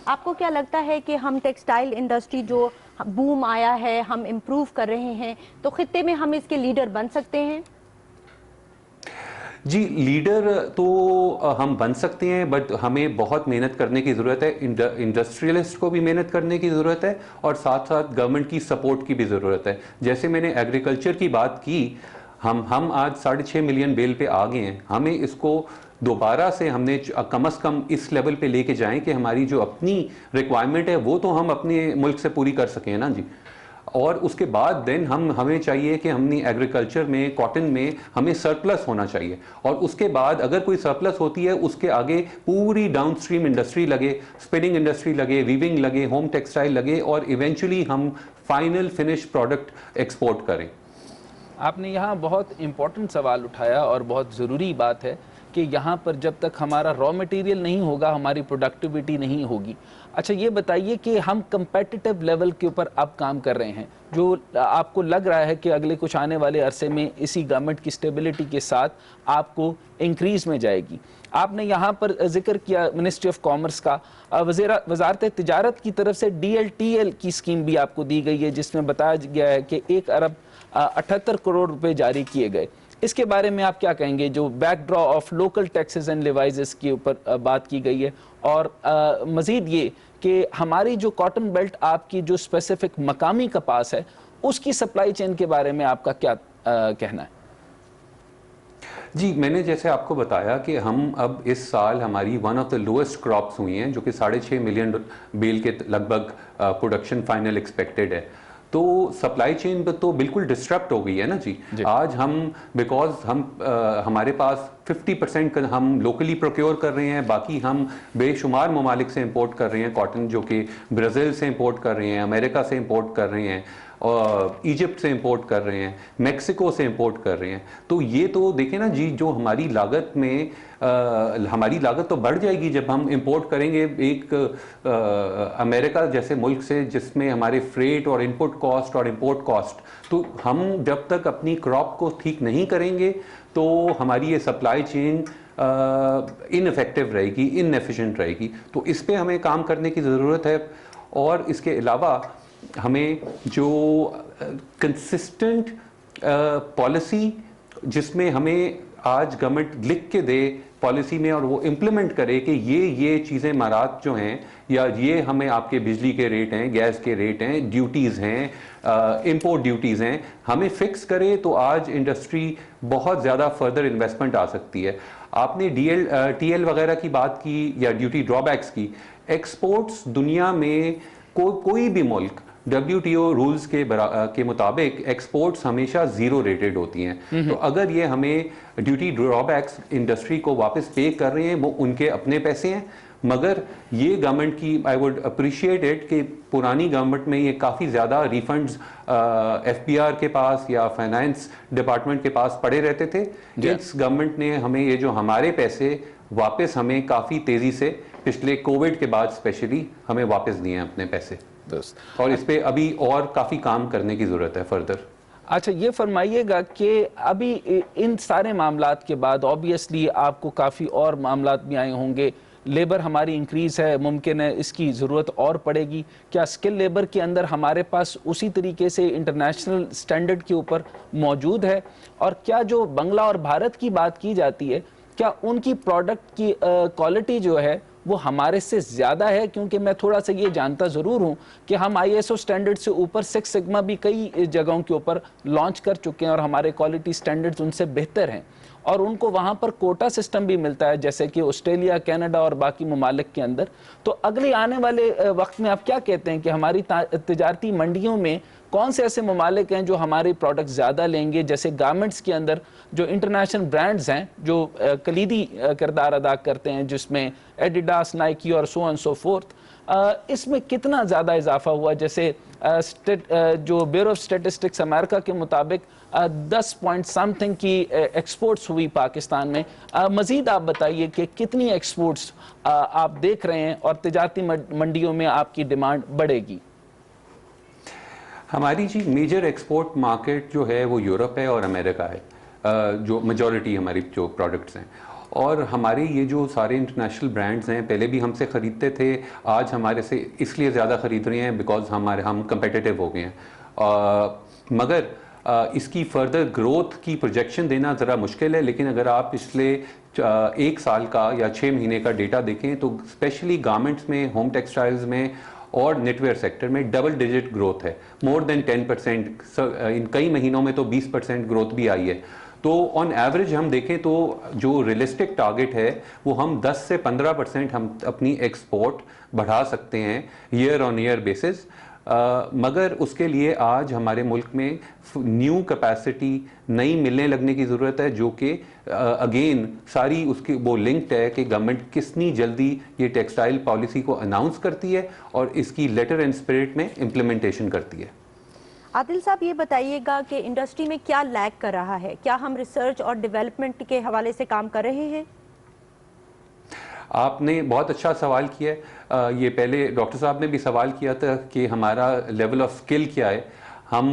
آپ کو کیا لگتا ہے کہ ہم ٹیکسٹائل انڈسٹری جو بوم آیا ہے ہم امپروو کر رہے ہیں تو خطے میں ہم اس کے لیڈر بن سکتے ہیں؟ جی لیڈر تو ہم بن سکتے ہیں بٹ ہمیں بہت محنت کرنے کی ضرورت ہے. انڈسٹریلسٹ کو بھی محنت کرنے کی ضرورت ہے اور ساتھ ساتھ گورنمنٹ کی سپورٹ کی بھی ضرورت ہے. جیسے میں نے ایگریکلچر کی بات کی, ہم آج 6.5 ملین بیل پہ آ گئے ہیں. ہمیں اس کو دوبارہ سے ہم نے کم از کم اس لیول پہ لے کے جائیں کہ ہماری جو اپنی ریکوائرمنٹ ہے وہ تو ہم اپنے ملک سے پوری کر سکیں نا جی. اور اس کے بعد دین ہمیں چاہیے کہ ہم نے ایگریکلچر میں کاٹن میں ہمیں سرپلس ہونا چاہیے اور اس کے بعد اگر کوئی سرپلس ہوتی ہے اس کے آگے پوری ڈاؤن سٹریم انڈسٹری لگے, اسپننگ انڈسٹری لگے, ویونگ لگے, ہوم ٹیکسٹائل لگے اور ایونچولی ہم فائنل فنش پروڈکٹ ایکسپورٹ کریں. آپ نے یہاں بہت امپورٹنٹ سوال اٹھایا اور بہت ضروری بات ہے کہ یہاں پر جب تک ہمارا را مٹیریل نہیں ہوگا ہماری پروڈکٹیوٹی نہیں ہوگی. اچھا یہ بتائیے کہ ہم کمپیٹیٹیو لیول کے اوپر اب کام کر رہے ہیں جو آپ کو لگ رہا ہے کہ اگلے کچھ آنے والے عرصے میں اسی گورنمنٹ کی سٹیبلٹی کے ساتھ آپ کو انکریز میں جائے گی. آپ نے یہاں پر ذکر کیا منسٹری آف کامرس کا, وزارت تجارت کی طرف سے DLTL کی اسکیم بھی آپ کو دی گئی ہے جس میں بتایا گیا ہے کہ 1 ارب 78 کروڑ روپے جاری کیے گئے. اس کے بارے میں آپ کیا کہیں گے جو back draw of local taxes and levies کے اوپر بات کی گئی ہے اور مزید یہ کہ ہماری جو کاٹن بیلٹ آپ کی جو اسپیسیفک مقامی کپاس ہے اس کی سپلائی چین کے بارے میں آپ کا کیا کہنا ہے؟ جی میں نے جیسے آپ کو بتایا کہ ہم اب اس سال ہماری one of the lowest crops ہوئی ہیں جو کہ 6.5 ملین بیل کے لگ بھگ پروڈکشن فائنل ایکسپیکٹڈ ہے. تو سپلائی چین پہ تو بالکل ڈسٹرپٹ ہو گئی ہے نا جی. آج ہم بیکاز ہمارے پاس 50% ہم لوکلی پروکیور کر رہے ہیں, باقی ہم بے شمار ممالک سے امپورٹ کر رہے ہیں کاٹن, جو کہ برازیل سے امپورٹ کر رہے ہیں, امریکہ سے امپورٹ کر رہے ہیں, ایجپٹ سے امپورٹ کر رہے ہیں, میکسیکو سے امپورٹ کر رہے ہیں. تو یہ تو دیکھیں نا جی جو ہماری لاگت میں ہماری لاگت تو بڑھ جائے گی جب ہم امپورٹ کریں گے ایک امریکہ جیسے ملک سے جس میں ہمارے فریٹ اور انپٹ کاسٹ اور امپورٹ کاسٹ. تو ہم جب تک اپنی کراپ کو ٹھیک نہیں کریں گے تو ہماری یہ سپلائی چین ان افیکٹو رہے گی, ان ایفیشینٹ رہے گی. تو اس پہ ہمیں کام کرنے کی ضرورت ہے. اور اس کے علاوہ ہمیں جو کنسسٹنٹ پالیسی جس میں ہمیں آج گورنمنٹ لکھ کے دے پالیسی میں اور وہ امپلیمنٹ کرے کہ یہ چیزیں مارات جو ہیں یا یہ ہمیں آپ کے بجلی کے ریٹ ہیں, گیس کے ریٹ ہیں, ڈیوٹیز ہیں, امپورٹ ڈیوٹیز ہیں, ہمیں فکس کرے تو آج انڈسٹری بہت زیادہ فردر انویسٹمنٹ آ سکتی ہے. آپ نے ٹی ایل وغیرہ کی بات کی یا ڈیوٹی ڈرا بیکس کی. ایکسپورٹس دنیا میں کوئی بھی ملک WTO رولز کے مطابق ایکسپورٹس ہمیشہ زیرو ریٹڈ ہوتی ہیں. تو اگر یہ ہمیں ڈیوٹی ڈرا بیکس انڈسٹری کو واپس پے کر رہے ہیں, وہ ان کے اپنے پیسے ہیں, مگر یہ گورنمنٹ کی آئی ووڈ اپریشیٹ اٹ کہ پرانی گورنمنٹ میں یہ کافی زیادہ ریفنڈز FBR کے پاس یا فائنانس ڈپارٹمنٹ کے پاس پڑے رہتے تھے. اس گورنمنٹ نے ہمیں یہ جو ہمارے پیسے واپس ہمیں کافی تیزی سے پچھلے کووڈ کے بعد اسپیشلی ہمیں واپس دیے ہیں اپنے پیسے, اور اس پہ ابھی اور کافی کام کرنے کی ضرورت ہے فردر. اچھا یہ فرمائیے گا کہ ابھی ان سارے معاملات کے بعد آبویسلی آپ کو کافی اور معاملات بھی آئے ہوں گے. لیبر ہماری انکریز ہے, ممکن ہے اس کی ضرورت اور پڑے گی. کیا اسکل لیبر کے اندر ہمارے پاس اسی طریقے سے انٹرنیشنل سٹینڈرڈ کے اوپر موجود ہے؟ اور کیا جو بنگلہ اور بھارت کی بات کی جاتی ہے, کیا ان کی پروڈکٹ کی کوالٹی جو ہے وہ ہمارے سے زیادہ ہے؟ کیونکہ میں تھوڑا سا یہ جانتا ضرور ہوں کہ ہم ISO سٹینڈرڈ سے اوپر 6 سگما بھی کئی جگہوں کے اوپر لانچ کر چکے ہیں اور ہمارے کوالٹی سٹینڈرڈز ان سے بہتر ہیں, اور ان کو وہاں پر کوٹا سسٹم بھی ملتا ہے جیسے کہ آسٹریلیا, کینیڈا اور باقی ممالک کے اندر. تو اگلے آنے والے وقت میں آپ کیا کہتے ہیں کہ ہماری تجارتی منڈیوں میں کون سے ایسے ممالک ہیں جو ہماری پروڈکٹ زیادہ لیں گے؟ جیسے گارمنٹس کے اندر جو انٹرنیشنل برانڈز ہیں جو کلیدی کردار ادا کرتے ہیں, جس میں ایڈیڈاس, نائکی اور سو اینڈ سو فورتھ, اس میں کتنا زیادہ اضافہ ہوا؟ جیسے جو بیورو آف اسٹیٹسٹکس امریکہ کے مطابق 10 پوائنٹ سم تھنگ کی ایکسپورٹس ہوئی پاکستان میں. مزید آپ بتائیے کہ کتنی ایکسپورٹس آپ دیکھ رہے ہیں اور تجارتی منڈیوں میں آپ کی ڈیمانڈ بڑھے گی؟ ہماری جی میجر ایکسپورٹ مارکیٹ جو ہے وہ یورپ ہے اور امریکہ ہے, جو میجورٹی ہماری جو پروڈکٹس ہیں. اور ہمارے یہ جو سارے انٹرنیشنل برانڈز ہیں پہلے بھی ہم سے خریدتے تھے, آج ہمارے سے اس لیے زیادہ خرید رہے ہیں بیکاز ہم کمپیٹیٹیو ہو گئے ہیں. مگر اس کی فردر گروتھ کی پروجیکشن دینا ذرا مشکل ہے, لیکن اگر آپ پچھلے 1 سال کا یا 6 مہینے کا ڈیٹا دیکھیں تو اسپیشلی گارمنٹس میں, ہوم ٹیکسٹائلز میں اور نیٹ ویئر سیکٹر میں ڈبل ڈیجٹ گروتھ ہے, مور دین 10%. ان کئی مہینوں میں تو 20% گروتھ بھی آئی ہے. تو آن ایوریج ہم دیکھیں تو جو ریئلسٹک ٹارگٹ ہے وہ ہم 10 سے 15% ہم اپنی ایکسپورٹ بڑھا سکتے ہیں ایئر آن ایئر بیسس. مگر اس کے لیے آج ہمارے ملک میں نیو کیپیسٹی نئی ملنے لگنے کی ضرورت ہے, جو کہ اگین ساری اس کی وہ لنکڈ ہے کہ گورنمنٹ کتنی جلدی یہ ٹیکسٹائل پالیسی کو اناؤنس کرتی ہے اور اس کی لیٹر اینڈ اسپرٹ میں امپلیمنٹیشن کرتی ہے. عادل صاحب یہ بتائیے گا کہ انڈسٹری میں کیا لیگ کر رہا ہے؟ کیا ہم ریسرچ اور ڈیولپمنٹ کے حوالے سے کام کر رہے ہیں؟ آپ نے بہت اچھا سوال کیا ہے. یہ پہلے ڈاکٹر صاحب نے بھی سوال کیا تھا کہ ہمارا لیول آف اسکل کیا ہے. ہم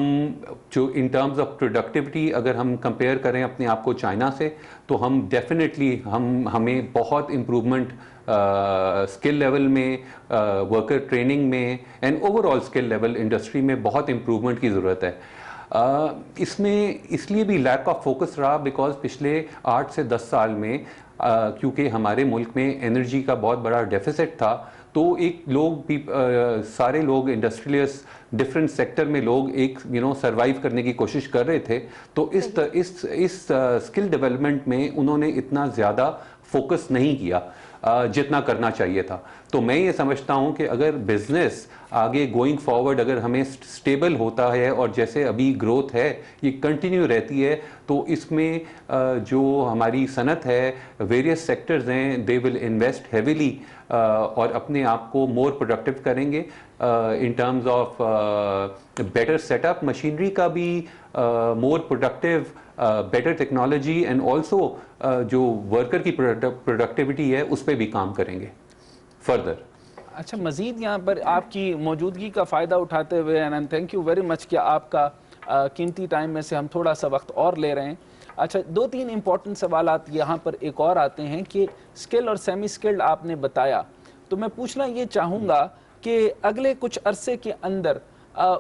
جو ان ٹرمز آف پروڈکٹیوٹی اگر ہم کمپیئر کریں اپنے آپ کو چائنا سے, تو ہم ڈیفینیٹلی ہمیں بہت امپروومنٹ اسکل لیول میں, ورکر ٹریننگ میں and over all skill level industry میں بہت امپروومنٹ کی ضرورت ہے. اس میں اس لیے بھی لیک آف فوکس رہا بیکاز پچھلے 8 سے 10 سال میں کیونکہ ہمارے ملک میں انرجی کا بہت بڑا ڈیفیسٹ تھا, تو ایک لوگ بھی سارے لوگ انڈسٹریلس ڈفرینٹ سیکٹر میں لوگ ایک سروائیو کرنے کی کوشش کر رہے تھے. تو اس اسکل ڈیولپمنٹ میں انہوں نے اتنا زیادہ فوکس نہیں کیا جتنا کرنا چاہیے تھا. تو میں یہ سمجھتا ہوں کہ اگر بزنس آگے گوئنگ فارورڈ اگر ہمیں سٹیبل ہوتا ہے اور جیسے ابھی گروتھ ہے یہ کنٹینیو رہتی ہے, تو اس میں جو ہماری صنعت ہے, ویریس سیکٹرز ہیں, دے ول انویسٹ ہیویلی اور اپنے آپ کو مور پروڈکٹیو کریں گے in terms of better set up machinery کا بھی, more productive, better technology and also جو ورکر کی پروڈکٹیوٹی ہے اس پہ بھی کام کریں گے فردر. اچھا مزید یہاں پر آپ کی موجودگی کا فائدہ اٹھاتے ہوئے and thank you very much کہ آپ کا قیمتی ٹائم میں سے ہم تھوڑا سا وقت اور لے رہے ہیں. اچھا 2-3 امپورٹنٹ سوالات یہاں پر ایک اور آتے ہیں کہ اسکل اور سیمی اسکلڈ آپ نے بتایا, تو میں پوچھنا یہ چاہوں گا کہ اگلے کچھ عرصے کے اندر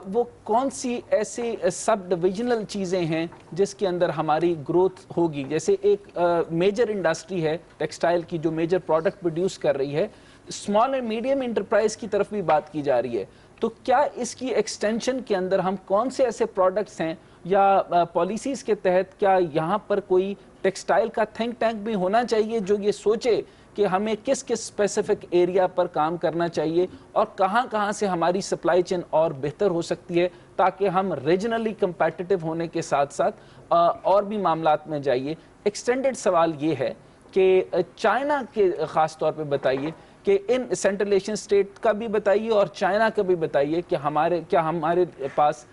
وہ کون سی ایسے سب ڈویژنل چیزیں ہیں جس کے اندر ہماری گروتھ ہوگی؟ جیسے ایک میجر انڈسٹری ہے ٹیکسٹائل کی جو میجر پروڈکٹ پروڈیوس کر رہی ہے، اسمال اینڈ میڈیم انٹرپرائز کی طرف بھی بات کی جا رہی ہے، تو کیا اس کی ایکسٹینشن کے اندر ہم کون سے ایسے پروڈکٹس ہیں یا پالیسیز کے تحت کیا یہاں پر کوئی ٹیکسٹائل کا تھنک ٹینک بھی ہونا چاہیے جو یہ سوچے کہ ہمیں کس کس اسپیسیفک ایریا پر کام کرنا چاہیے اور کہاں کہاں سے ہماری سپلائی چین اور بہتر ہو سکتی ہے تاکہ ہم ریجنلی کمپیٹیٹو ہونے کے ساتھ ساتھ اور بھی معاملات میں جائیے؟ ایکسٹینڈڈ سوال یہ ہے کہ چائنا کے خاص طور پہ بتائیے کہ ان سینٹرل ایشین اسٹیٹ کا بھی بتائیے اور چائنا کا بھی بتائیے کہ ہمارے پاس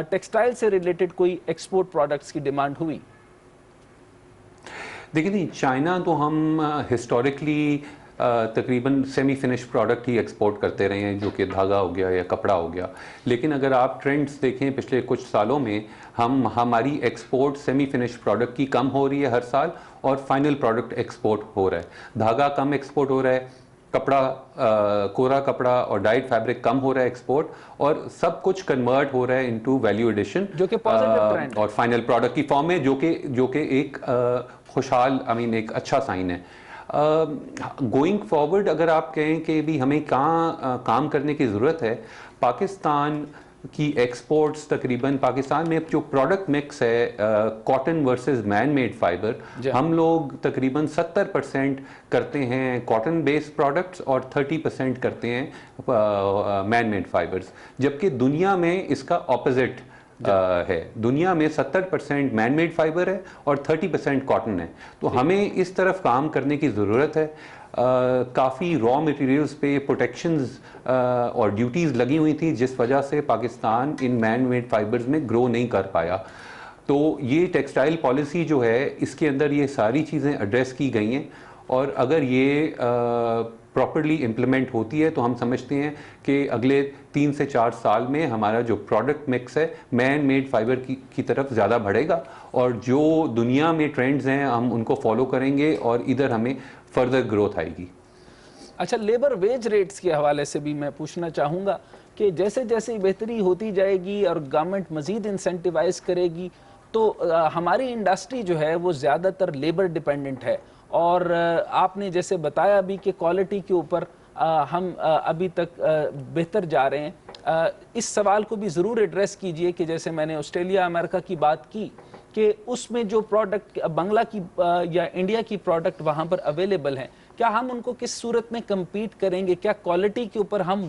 ٹیکسٹائل سے ریلیٹڈ کوئی ایکسپورٹ پروڈکٹس کی ڈیمانڈ ہوئی؟ دیکھیں نہیں، چائنا تو ہم ہسٹوریکلی تقریباً سیمی فنش پروڈکٹ ہی ایکسپورٹ کرتے رہے ہیں، جو کہ دھاگا ہو گیا یا کپڑا ہو گیا. لیکن اگر آپ ٹرینڈز دیکھیں پچھلے کچھ سالوں میں ہماری ایکسپورٹ سیمی فنش پروڈکٹ کی کم ہو رہی ہے ہر سال، اور فائنل پروڈکٹ ایکسپورٹ ہو رہا ہے. دھاگا کم ایکسپورٹ ہو رہا ہے، کپڑا کورا کپڑا اور ڈائڈ فیبرک کم ہو رہا ہے ایکسپورٹ، اور سب کچھ کنورٹ ہو رہا ہے انٹو ویلیو ایڈیشن جو کہ پازیٹیو ٹرینڈ اور فائنل پروڈکٹ کی فارم میں، جو کہ ایک خوشحال ایک اچھا سائن ہے. گوئنگ فارورڈ اگر آپ کہیں کہ بھی ہمیں کہاں کام کرنے کی ضرورت ہے، پاکستان کی ایکسپورٹس تقریباً پاکستان میں جو پروڈکٹ مکس ہے cotton versus man made fibre, ہم لوگ تقریباً 70% کرتے ہیں کاٹن بیس پروڈکٹس اور 30% کرتے ہیں مین میڈ فائبرز، جبکہ دنیا میں اس کا اپوزٹ ہے. دنیا میں 70% مین میڈ فائبر ہے اور 30% کاٹن ہے. تو ہمیں اس طرف کام کرنے کی ضرورت ہے. کافی را مٹیریلز پہ پروٹیکشنز اور ڈیوٹیز لگی ہوئی تھی، جس وجہ سے پاکستان ان مین میڈ فائبرز میں گرو نہیں کر پایا. تو یہ ٹیکسٹائل پالیسی جو ہے اس کے اندر یہ ساری چیزیں ایڈریس کی گئی ہیں، اور اگر یہ پراپرلی امپلیمنٹ ہوتی ہے تو ہم سمجھتے ہیں کہ اگلے 3 سے 4 سال میں ہمارا جو پروڈکٹ مکس ہے مین میڈ فائبر کی طرف زیادہ بڑھے گا، اور جو دنیا میں ٹرینڈز ہیں ہم ان کو فالو کریں گے اور ادھر ہمیں فردر گروتھ آئے گی. اچھا، لیبر ویج ریٹس کے حوالے سے بھی میں پوچھنا چاہوں گا کہ جیسے جیسے بہتری ہوتی جائے گی اور گورنمنٹ مزید انسینٹیوائز کرے گی تو ہماری انڈسٹری جو ہے وہ زیادہ تر لیبر ڈیپینڈنٹ ہے، اور آپ نے جیسے بتایا بھی کہ کوالٹی کے اوپر ہم ابھی تک بہتر جا رہے ہیں. اس سوال کو بھی ضرور ایڈریس کیجئے کہ جیسے میں نے آسٹریلیا امریکہ کی بات کی کہ اس میں جو پروڈکٹ بنگلہ کی یا انڈیا کی پروڈکٹ وہاں پر اویلیبل ہیں، کیا ہم ان کو کس صورت میں کمپیٹ کریں گے؟ کیا کوالٹی کے اوپر ہم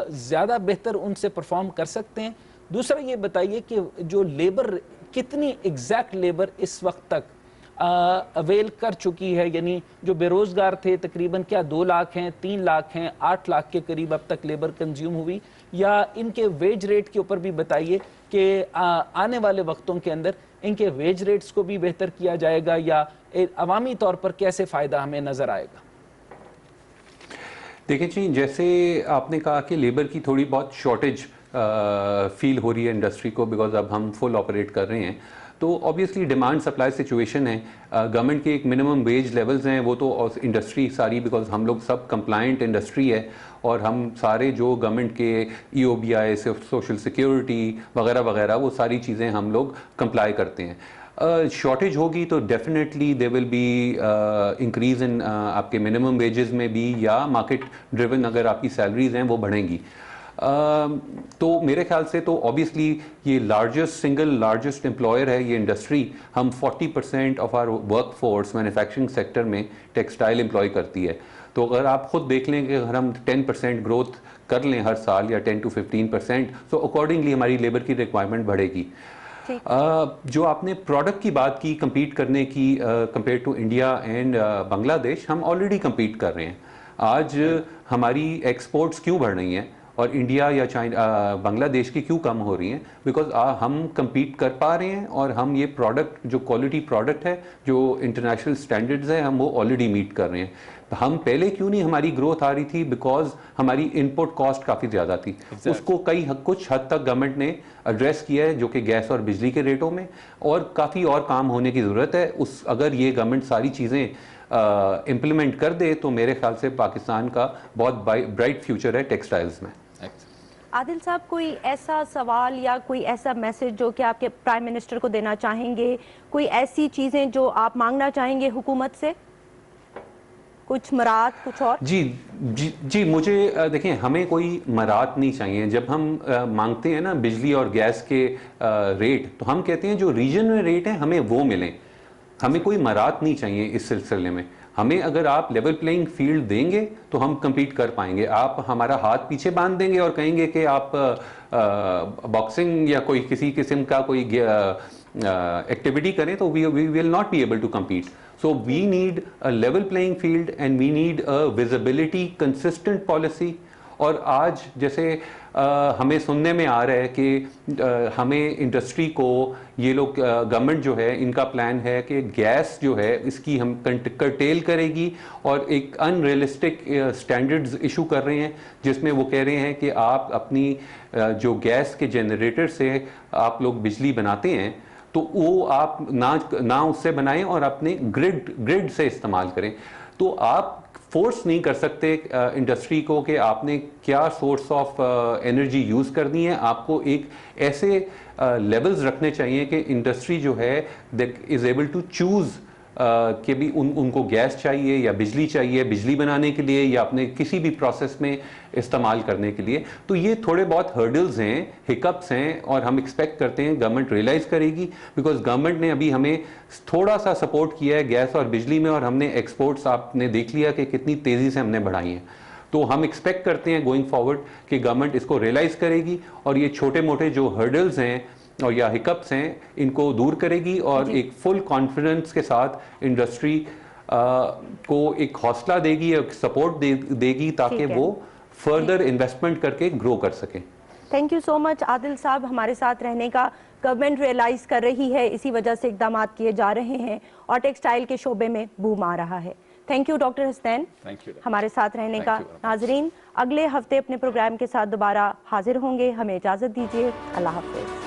زیادہ بہتر ان سے پرفارم کر سکتے ہیں؟ دوسرا یہ بتائیے کہ جو لیبر، کتنی ایگزیکٹ لیبر اس وقت تک اویل کر چکی ہے، یعنی جو بے روزگار تھے تقریباً کیا 2 لاکھ ہیں، 3 لاکھ ہیں، 8 لاکھ کے قریب اب تک لیبر کنزیوم ہوئی؟ یا ان کے ویج ریٹ کے اوپر بھی بتائیے کہ آنے والے وقتوں کے اندر ان کے ویج ریٹس کو بھی بہتر کیا جائے گا یا عوامی طور پر کیسے فائدہ ہمیں نظر آئے گا؟ دیکھیں جی، جیسے آپ نے کہا کہ لیبر کی تھوڑی بہت شارٹیج فیل ہو رہی ہے انڈسٹری کو، بیکاز اب ہم فل آپریٹ کر رہے ہیں، تو آبویسلی ڈیمانڈ سپلائی سچویشن ہے. گورنمنٹ کے ایک منیمم ویج لیولز ہیں، وہ تو انڈسٹری ساری، بیکاز ہم لوگ سب کمپلائنٹ انڈسٹری ہے، اور ہم سارے جو گورنمنٹ کے EOBI، سوشل سیکیورٹی وغیرہ وغیرہ، وہ ساری چیزیں ہم لوگ کمپلائی کرتے ہیں. شارٹیج ہوگی تو definitely they will be increase in آپ کے منیمم ویجز میں بھی، یا مارکیٹ ڈریون اگر آپ کی سیلریز ہیں وہ بڑھیں گی. تو میرے خیال سے تو آبویسلی یہ سنگل لارجسٹ امپلائر ہے یہ انڈسٹری. ہم 40% of our workforce manufacturing sector میں ٹیکسٹائل امپلائی کرتی ہے. تو اگر آپ خود دیکھ لیں کہ اگر ہم 10% گروتھ کر لیں ہر سال، یا 10 to 15%، تو اکارڈنگلی ہماری لیبر کی ریکوائرمنٹ بڑھے گی. جو آپ نے پروڈکٹ کی بات کی کمپیٹ کرنے کی کمپیئر ٹو انڈیا اینڈ بنگلہ دیش، ہم آلریڈی کمپیٹ کر رہے ہیں. آج ہماری ایکسپورٹس کیوں بڑھ رہی ہیں اور انڈیا یا بنگلہ دیش کی کیوں کم ہو رہی ہیں؟ بیکاز ہم کمپیٹ کر پا رہے ہیں، اور ہم یہ پروڈکٹ جو کوالٹی پروڈکٹ ہے، جو انٹرنیشنل سٹینڈرڈز ہیں، ہم وہ آلریڈی میٹ کر رہے ہیں. ہم پہلے کیوں نہیں ہماری گروتھ آ رہی تھی؟ بیکاز ہماری انپٹ کاسٹ کافی زیادہ تھی. اس کو کچھ حد تک گورنمنٹ نے ایڈریس کیا ہے، جو کہ گیس اور بجلی کے ریٹوں میں، اور کافی اور کام ہونے کی ضرورت ہے. اگر یہ گورنمنٹ ساری چیزیں امپلیمنٹ کر دے تو میرے خیال سے پاکستان کا بہت برائٹ فیوچر ہے ٹیکسٹائلز میں. عادل صاحب, کوئی ایسا سوال یا کوئی ایسا میسج جو کہ آپ کے پرائم منسٹر کو دینا چاہیں گے, کوئی ایسی چیزیں جو آپ مانگنا چاہیں گے حکومت سے, کچھ مراعات, کچھ اور؟ جی مجھے دیکھیں, ہمیں کوئی مراعات نہیں چاہیے. جب ہم مانگتے ہیں نا بجلی اور گیس کے ریٹ, تو ہم کہتے ہیں جو ریجن میں ریٹ ہیں ہمیں وہ ملیں. ہمیں کوئی مراعات نہیں چاہیے اس سلسلے میں. ہمیں اگر آپ لیول پلینگ فیلڈ دیں گے تو ہم کمپیٹ کر پائیں گے. آپ ہمارا ہاتھ پیچھے باندھ دیں گے اور کہیں گے کہ آپ باکسنگ یا کوئی کسی قسم کا کوئی ایکٹیویٹی کریں تو we will not be able to compete. So we need a level playing field and we need a visibility consistent policy. اور آج جیسے ہمیں سننے میں آ رہا ہے کہ ہمیں انڈسٹری کو یہ لوگ گورنمنٹ جو ہے ان کا پلان ہے کہ گیس جو ہے اس کی ہم کرٹیل کرے گی اور ایک ان ریئلسٹک اسٹینڈرڈز ایشو کر رہے ہیں, جس میں وہ کہہ رہے ہیں کہ آپ اپنی جو گیس کے جنریٹر سے آپ لوگ بجلی بناتے ہیں تو وہ آپ نہ اس سے بنائیں اور اپنے گرڈ سے استعمال کریں. تو آپ فورس نہیں کر سکتے انڈسٹری کو کہ آپ نے کیا سورس آف انرجی یوز کرنی ہے. آپ کو ایک ایسے لیولز رکھنے چاہیے کہ انڈسٹری جو ہے that is able to choose کہ بھی ان کو گیس چاہیے یا بجلی چاہیے بجلی بنانے کے لیے یا اپنے کسی بھی پروسیس میں استعمال کرنے کے لیے. تو یہ تھوڑے بہت ہرڈلز ہیں, ہکپس ہیں, اور ہم ایکسپیکٹ کرتے ہیں گورنمنٹ ریئلائز کرے گی, بیکاز گورنمنٹ نے ابھی ہمیں تھوڑا سا سپورٹ کیا ہے گیس اور بجلی میں, اور ہم نے ایکسپورٹس آپ نے دیکھ لیا کہ کتنی تیزی سے ہم نے بڑھائی ہیں. تو ہم ایکسپیکٹ کرتے ہیں گوئنگ فارورڈ کہ گورنمنٹ اس کو ریئلائز کرے گی اور یہ چھوٹے موٹے جو ہرڈلز ہیں اور یا ہکپس ہیں ان کو دور کرے گی, اور ایک فل کانفیڈنس کے ساتھ انڈسٹری کو ایک حوصلہ دے گی, ایک سپورٹ دے گی تاکہ وہ فردر انویسٹمنٹ کر کے گرو کر سکیں. تھینک یو سو مچ عادل صاحب, ہمارے ساتھ رہنے کا. گورنمنٹ ریئلائز کر رہی ہے, اسی وجہ سے اقدامات کیے جا رہے ہیں اور ٹیکسٹائل کے شعبے میں بوم آ رہا ہے. تھینک یو ڈاکٹر حسنین ہمارے ساتھ رہنے کا. ناظرین, اگلے ہفتے اپنے پروگرام کے ساتھ دوبارہ حاضر ہوں گے. ہمیں اجازت دیجیے. اللہ حافظ.